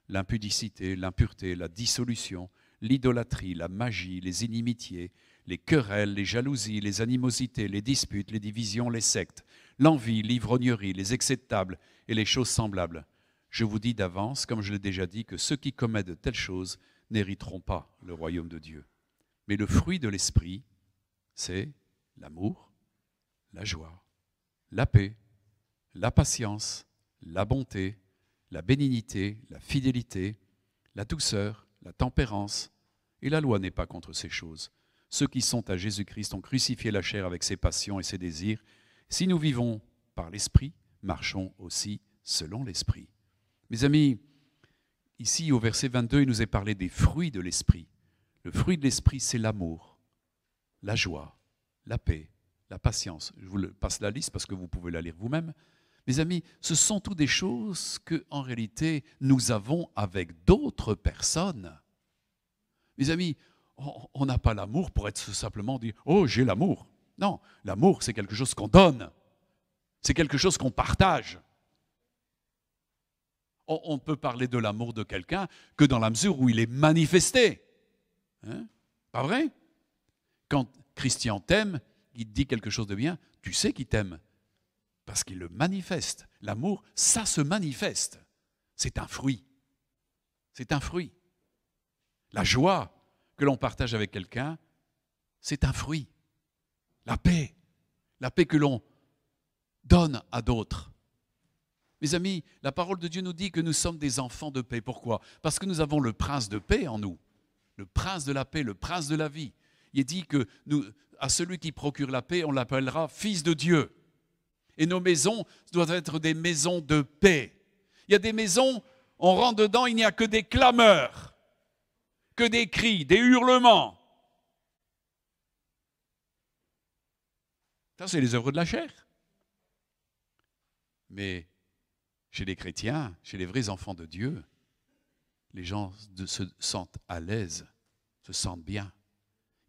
l'impudicité, l'impureté, la dissolution, l'idolâtrie, la magie, les inimitiés, les querelles, les jalousies, les animosités, les disputes, les divisions, les sectes, l'envie, l'ivrognerie, les excès de table et les choses semblables. Je vous dis d'avance, comme je l'ai déjà dit, que ceux qui commettent de telles choses n'hériteront pas le royaume de Dieu. Mais le fruit de l'esprit, c'est l'amour, la joie, la paix, la patience, la bonté, la bénignité, la fidélité, la douceur, la tempérance. Et la loi n'est pas contre ces choses. Ceux qui sont à Jésus-Christ ont crucifié la chair avec ses passions et ses désirs. Si nous vivons par l'esprit, marchons aussi selon l'esprit. Mes amis, ici au verset 22, il nous est parlé des fruits de l'esprit. Le fruit de l'esprit, c'est l'amour, la joie, la paix, la patience. Je vous passe la liste parce que vous pouvez la lire vous-même. Mes amis, ce sont toutes des choses que, en réalité, nous avons avec d'autres personnes. Mes amis, on n'a pas l'amour pour être simplement dire « Oh, j'ai l'amour ». Non, l'amour, c'est quelque chose qu'on donne. C'est quelque chose qu'on partage. On ne peut parler de l'amour de quelqu'un que dans la mesure où il est manifesté. Pas vrai? Quand Christian t'aime, il te dit quelque chose de bien, tu sais qu'il t'aime. Parce qu'il le manifeste. L'amour, ça se manifeste. c'est un fruit. C'est un fruit. La joie que l'on partage avec quelqu'un, c'est un fruit. La paix que l'on donne à d'autres. Mes amis, la parole de Dieu nous dit que nous sommes des enfants de paix. Pourquoi? Parce que nous avons le prince de paix en nous. Le prince de la paix, le prince de la vie. Il est dit que à celui qui procure la paix, on l'appellera fils de Dieu. Et nos maisons doivent être des maisons de paix. Il y a des maisons, on rentre dedans, il n'y a que des clameurs, que des cris, des hurlements. Ça, c'est les œuvres de la chair. Mais chez les chrétiens, chez les vrais enfants de Dieu, les gens se sentent à l'aise, se sentent bien.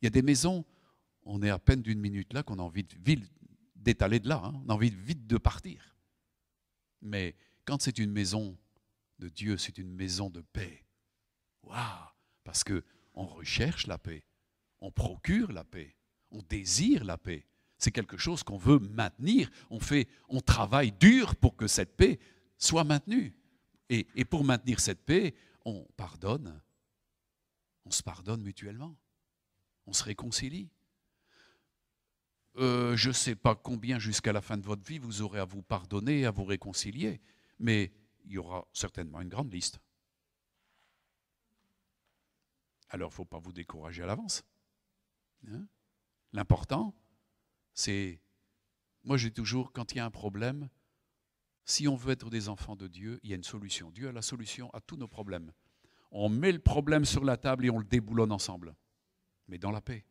Il y a des maisons, on est à peine d'une minute là, qu'on a envie d'étaler de là, hein, on a envie vite de partir. Mais quand c'est une maison de Dieu, c'est une maison de paix. Waouh! Parce qu'on recherche la paix, on procure la paix, on désire la paix. C'est quelque chose qu'on veut maintenir. On travaille dur pour que cette paix soit maintenue. Et pour maintenir cette paix, on pardonne. On se pardonne mutuellement. On se réconcilie. Je ne sais pas combien jusqu'à la fin de votre vie vous aurez à vous pardonner, à vous réconcilier, mais il y aura certainement une grande liste. Alors il ne faut pas vous décourager à l'avance. Hein? L'important, c'est, moi j'ai toujours, quand il y a un problème, si on veut être des enfants de Dieu, il y a une solution. Dieu a la solution à tous nos problèmes. On met le problème sur la table et on le déboulonne ensemble, mais dans la paix,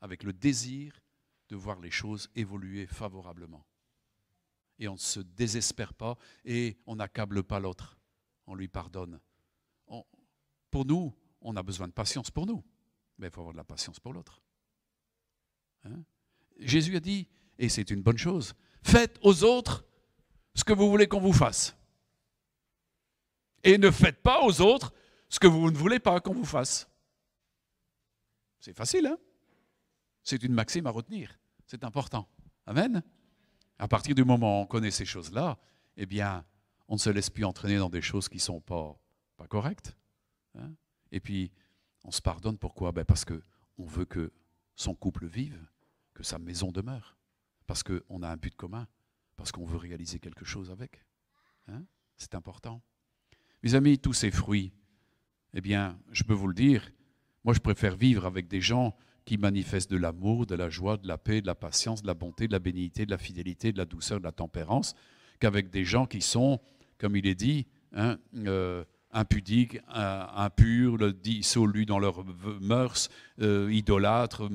avec le désir de voir les choses évoluer favorablement. Et on ne se désespère pas et on n'accable pas l'autre, on lui pardonne. Pour nous, on a besoin de patience pour nous, mais il faut avoir de la patience pour l'autre. Hein? Jésus a dit, et c'est une bonne chose, faites aux autres ce que vous voulez qu'on vous fasse. Et ne faites pas aux autres ce que vous ne voulez pas qu'on vous fasse. C'est facile, hein? C'est une maxime à retenir. C'est important. Amen? À partir du moment où on connaît ces choses-là, eh bien, on ne se laisse plus entraîner dans des choses qui ne sont pas correctes. Hein? Et puis, on se pardonne. Pourquoi? Parce qu'on veut que son couple vive, que sa maison demeure. Parce qu'on a un but commun. Parce qu'on veut réaliser quelque chose avec. Hein? C'est important. Mes amis, tous ces fruits, eh bien, je peux vous le dire, moi je préfère vivre avec des gens qui manifestent de l'amour, de la joie, de la paix, de la patience, de la bonté, de la bénignité, de la fidélité, de la douceur, de la tempérance, qu'avec des gens qui sont, comme il est dit, hein, impudiques, impurs, dissolus dans leurs mœurs, idolâtres,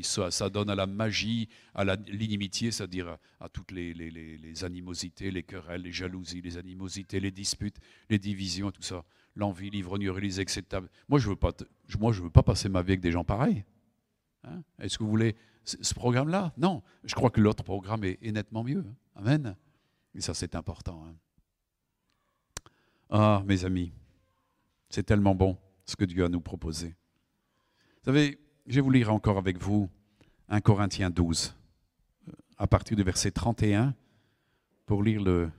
ça donne à la magie, à l'inimitié, c'est-à-dire à toutes les animosités, les querelles, les jalousies, les animosités, les disputes, les divisions, tout ça, l'envie, l'ivrognerie, les excès de table. Moi, je veux pas passer ma vie avec des gens pareils. Hein? Est-ce que vous voulez ce programme-là? Non, je crois que l'autre programme est nettement mieux. Amen. Et ça, c'est important. Hein? Ah, mes amis, c'est tellement bon ce que Dieu a nous proposé. Vous savez, je vais vous lire encore avec vous 1 Corinthiens 12, à partir du verset 31, pour lire le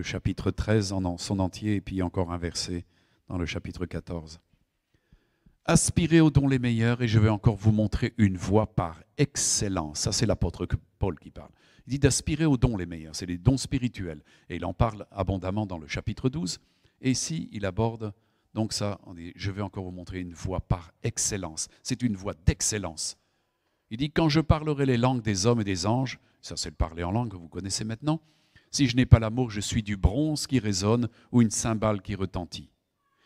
chapitre 13 en son entier, et puis encore un verset dans le chapitre 14. Aspirez aux dons les meilleurs, et je vais encore vous montrer une voie par excellence. Ça, c'est l'apôtre Paul qui parle. Il dit d'aspirer aux dons les meilleurs, c'est les dons spirituels. Et il en parle abondamment dans le chapitre 12. Et ici, il aborde, donc ça, on dit, je vais encore vous montrer une voie par excellence. C'est une voie d'excellence. Il dit, quand je parlerai les langues des hommes et des anges, ça c'est le parler en langue que vous connaissez maintenant, si je n'ai pas l'amour, je suis du bronze qui résonne ou une cymbale qui retentit.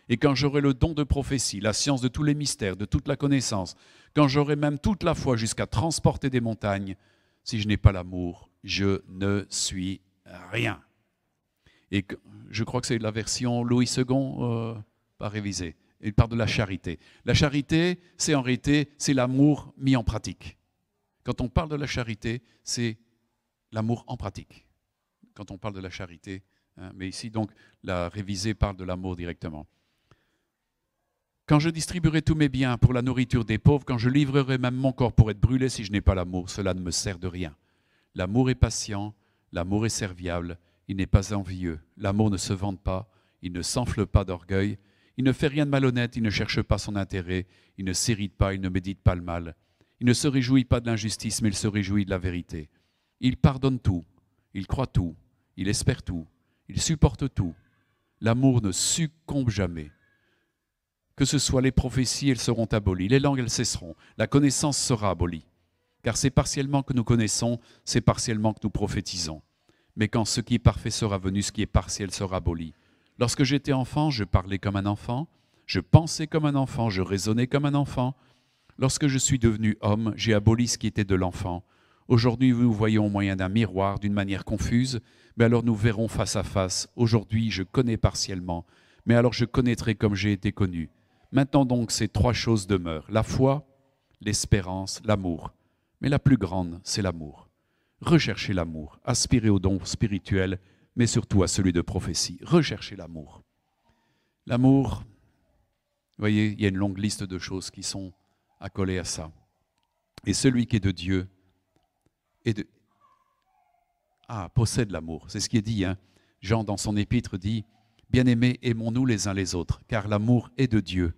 Et quand j'aurai le don de prophétie, la science de tous les mystères, de toute la connaissance, quand j'aurai même toute la foi jusqu'à transporter des montagnes, si je n'ai pas l'amour, je ne suis rien. Et je crois que c'est la version Louis II, pas révisée. Il parle de la charité. La charité, c'est en réalité, c'est l'amour mis en pratique. Quand on parle de la charité, c'est l'amour en pratique. Quand on parle de la charité, hein, mais ici donc, la révisée parle de l'amour directement. Quand je distribuerai tous mes biens pour la nourriture des pauvres, quand je livrerai même mon corps pour être brûlé, si je n'ai pas l'amour, cela ne me sert de rien. L'amour est patient, l'amour est serviable, il n'est pas envieux. L'amour ne se vante pas, il ne s'enfle pas d'orgueil, il ne fait rien de malhonnête, il ne cherche pas son intérêt, il ne s'irrite pas, il ne médite pas le mal. Il ne se réjouit pas de l'injustice, mais il se réjouit de la vérité. Il pardonne tout, il croit tout, il espère tout, il supporte tout. L'amour ne succombe jamais. Que ce soit les prophéties, elles seront abolies, les langues, elles cesseront, la connaissance sera abolie. Car c'est partiellement que nous connaissons, c'est partiellement que nous prophétisons. Mais quand ce qui est parfait sera venu, ce qui est partiel sera aboli. Lorsque j'étais enfant, je parlais comme un enfant, je pensais comme un enfant, je raisonnais comme un enfant. Lorsque je suis devenu homme, j'ai aboli ce qui était de l'enfant. Aujourd'hui, nous voyons au moyen d'un miroir, d'une manière confuse, mais alors nous verrons face à face. Aujourd'hui, je connais partiellement, mais alors je connaîtrai comme j'ai été connu. Maintenant donc, ces trois choses demeurent, la foi, l'espérance, l'amour. Mais la plus grande, c'est l'amour. Recherchez l'amour, aspirez au don spirituel, mais surtout à celui de prophétie. Recherchez l'amour. L'amour, vous voyez, il y a une longue liste de choses qui sont accolées à ça. Et celui qui est de Dieu possède l'amour. C'est ce qui est dit. Jean, dans son épître, dit « Bien-aimés, aimons-nous les uns les autres, car l'amour est de Dieu.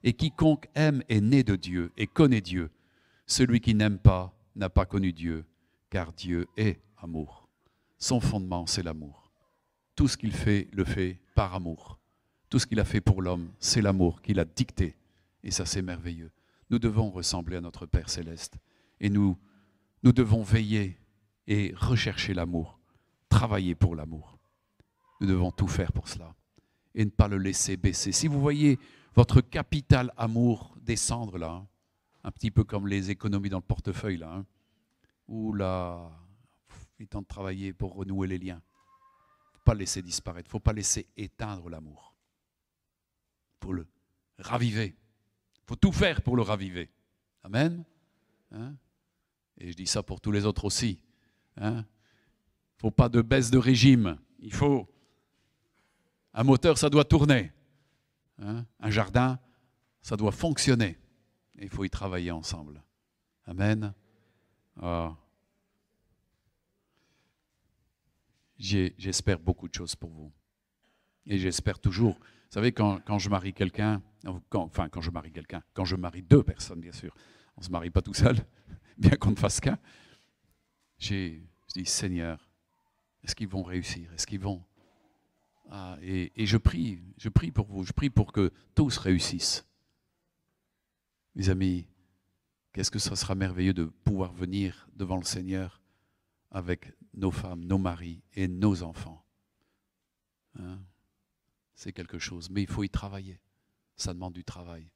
Et quiconque aime est né de Dieu et connaît Dieu. Celui qui n'aime pas n'a pas connu Dieu, car Dieu est amour. » Son fondement, c'est l'amour. Tout ce qu'il fait, le fait par amour. Tout ce qu'il a fait pour l'homme, c'est l'amour qu'il a dicté. Et ça, c'est merveilleux. Nous devons ressembler à notre Père céleste. Et nous devons veiller et rechercher l'amour, travailler pour l'amour. Nous devons tout faire pour cela et ne pas le laisser baisser. Si vous voyez votre capital amour descendre là, un petit peu comme les économies dans le portefeuille là, où là, il est temps de travailler pour renouer les liens. Il ne faut pas le laisser disparaître, il ne faut pas laisser éteindre l'amour. Il faut le raviver. Il faut tout faire pour le raviver. Amen. Et je dis ça pour tous les autres aussi. Il ne faut pas de baisse de régime. Il faut... Un moteur, ça doit tourner. Un jardin, ça doit fonctionner. Et il faut y travailler ensemble. Amen. J'espère beaucoup de choses pour vous. Et j'espère toujours. Vous savez, quand je marie quelqu'un, quand je marie deux personnes, bien sûr. On ne se marie pas tout seul, bien qu'on ne fasse qu'un. Je dis, Seigneur, est-ce qu'ils vont réussir? Est-ce qu'ils vont... et je prie pour vous, je prie pour que tous réussissent. Mes amis, qu'est-ce que ça sera merveilleux de pouvoir venir devant le Seigneur avec nos femmes, nos maris et nos enfants. C'est quelque chose, mais il faut y travailler. Ça demande du travail.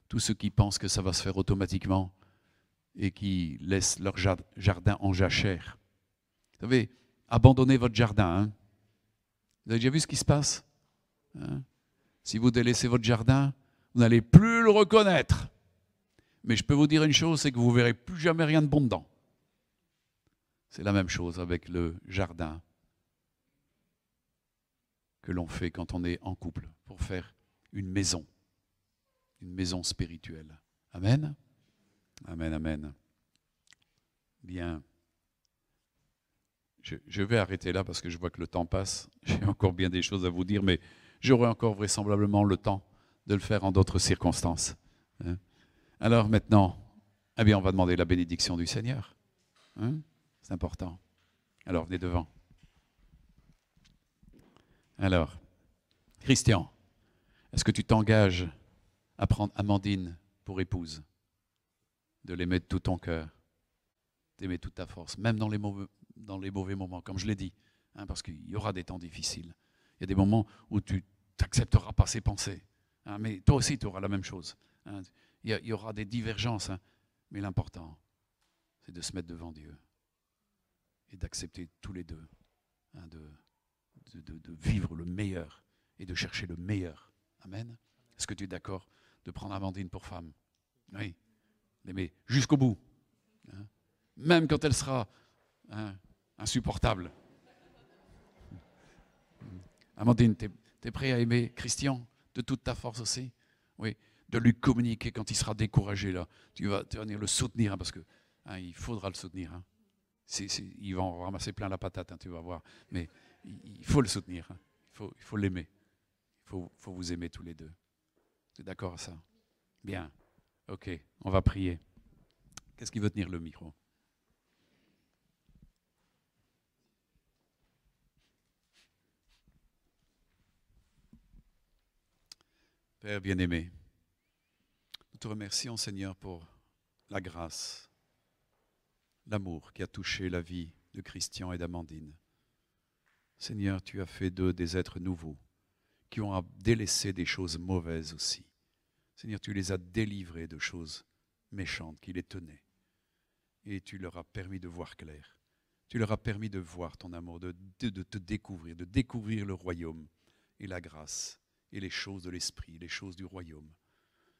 Tous ceux qui pensent que ça va se faire automatiquement et qui laissent leur jardin en jachère. Vous savez, abandonnez votre jardin. Vous avez déjà vu ce qui se passe? Si vous délaissez votre jardin, vous n'allez plus le reconnaître. Mais je peux vous dire une chose, c'est que vous ne verrez plus jamais rien de bon dedans. C'est la même chose avec le jardin que l'on fait quand on est en couple pour faire une maison spirituelle. Amen. Amen, amen. Bien. Je vais arrêter là parce que je vois que le temps passe. J'ai encore bien des choses à vous dire, mais j'aurai encore vraisemblablement le temps de le faire en d'autres circonstances. Alors maintenant, on va demander la bénédiction du Seigneur. C'est important. Alors, venez devant. Alors, Christian, est-ce que tu t'engages à prendre Amandine pour épouse? De l'aimer de tout ton cœur, d'aimer toute ta force, même dans les mauvais moments, comme je l'ai dit, parce qu'il y aura des temps difficiles. Il y a des moments où tu n'accepteras pas ses pensées, mais toi aussi tu auras la même chose. Il y aura des divergences, mais l'important, c'est de se mettre devant Dieu et d'accepter tous les deux, de vivre le meilleur et de chercher le meilleur. Amen. Est-ce que tu es d'accord de prendre Amandine pour femme? Oui. L'aimer jusqu'au bout. Même quand elle sera insupportable. Amandine, tu es prêt à aimer Christian de toute ta force aussi? Oui. De lui communiquer quand il sera découragé là. Tu vas venir le soutenir parce que il faudra le soutenir. Il va en ramasser plein la patate, tu vas voir. Mais il faut le soutenir, hein. Il faut l'aimer. Il faut vous aimer tous les deux. Tu es d'accord à ça? Bien. Ok, on va prier. Qu'est-ce qui veut tenir le micro? Père bien-aimé, nous te remercions, Seigneur, pour la grâce, l'amour qui a touché la vie de Christian et d'Amandine. Seigneur, tu as fait d'eux des êtres nouveaux qui ont délaissé des choses mauvaises aussi. Seigneur, tu les as délivrés de choses méchantes qui les tenaient. Et tu leur as permis de voir clair. Tu leur as permis de voir ton amour, de te découvrir, de découvrir le royaume et la grâce et les choses de l'esprit, les choses du royaume.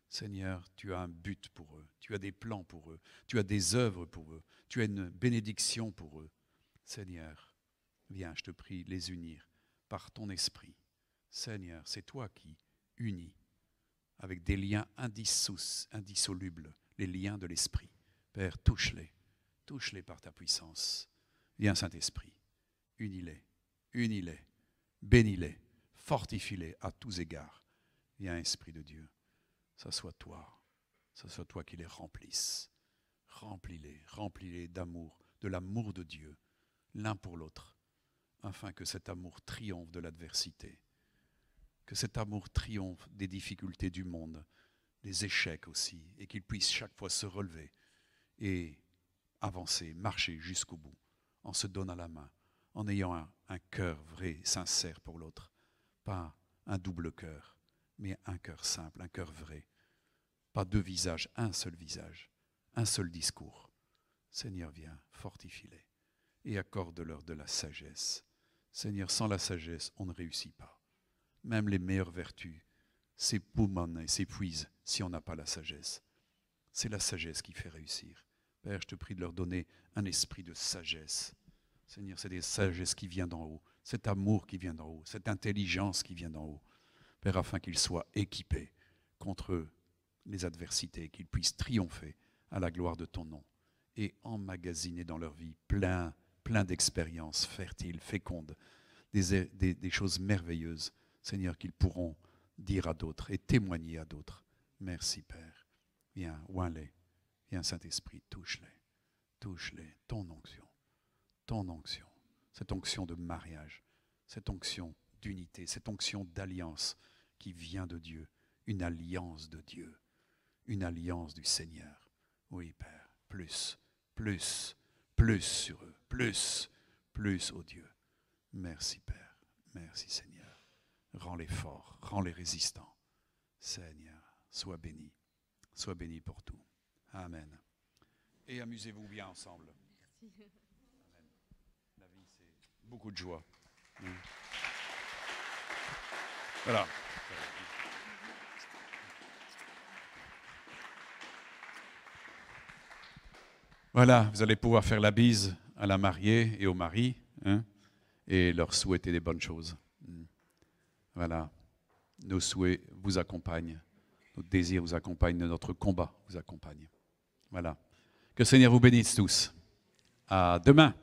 Seigneur, tu as un but pour eux, tu as des plans pour eux, tu as des œuvres pour eux, tu as une bénédiction pour eux. Seigneur, viens, je te prie, les unir par ton esprit. Seigneur, c'est toi qui unis avec des liens indissolubles, les liens de l'esprit. Père, touche-les par ta puissance. Viens, Saint-Esprit, unis-les, bénis-les, fortifie-les à tous égards. Viens, Esprit de Dieu, ça soit toi qui les remplisse. Remplis-les d'amour, de l'amour de Dieu, l'un pour l'autre, afin que cet amour triomphe de l'adversité, que cet amour triomphe des difficultés du monde, des échecs aussi, et qu'il puisse chaque fois se relever et avancer, marcher jusqu'au bout, en se donnant la main, en ayant un cœur vrai, sincère pour l'autre. Pas un double cœur, mais un cœur simple, un cœur vrai. Pas deux visages, un seul visage, un seul discours. Seigneur, viens, fortifie-les et accorde-leur de la sagesse. Seigneur, sans la sagesse, on ne réussit pas. Même les meilleures vertus s'époumonnent et s'épuisent si on n'a pas la sagesse. C'est la sagesse qui fait réussir. Père, je te prie de leur donner un esprit de sagesse. Seigneur, c'est des sagesses qui viennent d'en haut, cet amour qui vient d'en haut, cette intelligence qui vient d'en haut. Père, afin qu'ils soient équipés contre les adversités, qu'ils puissent triompher à la gloire de ton nom et emmagasiner dans leur vie plein d'expériences fertiles, fécondes, des choses merveilleuses, Seigneur, qu'ils pourront dire à d'autres et témoigner à d'autres. Merci, Père. Viens, oins-les. Viens, Saint-Esprit, touche-les. Ton onction, cette onction de mariage, cette onction d'unité, cette onction d'alliance qui vient de Dieu, une alliance de Dieu, une alliance du Seigneur. Oui, Père, plus sur eux, plus, oh Dieu. Merci, Père, merci, Seigneur. Rends-les forts, rends-les résistants. Seigneur, sois béni pour tout. Amen. Et amusez-vous bien ensemble. Merci. Amen. La vie, c'est beaucoup de joie. Voilà. Voilà, vous allez pouvoir faire la bise à la mariée et au mari, hein, et leur souhaiter des bonnes choses. Voilà, nos souhaits vous accompagnent, nos désirs vous accompagnent, notre combat vous accompagne. Voilà, que le Seigneur vous bénisse tous. À demain.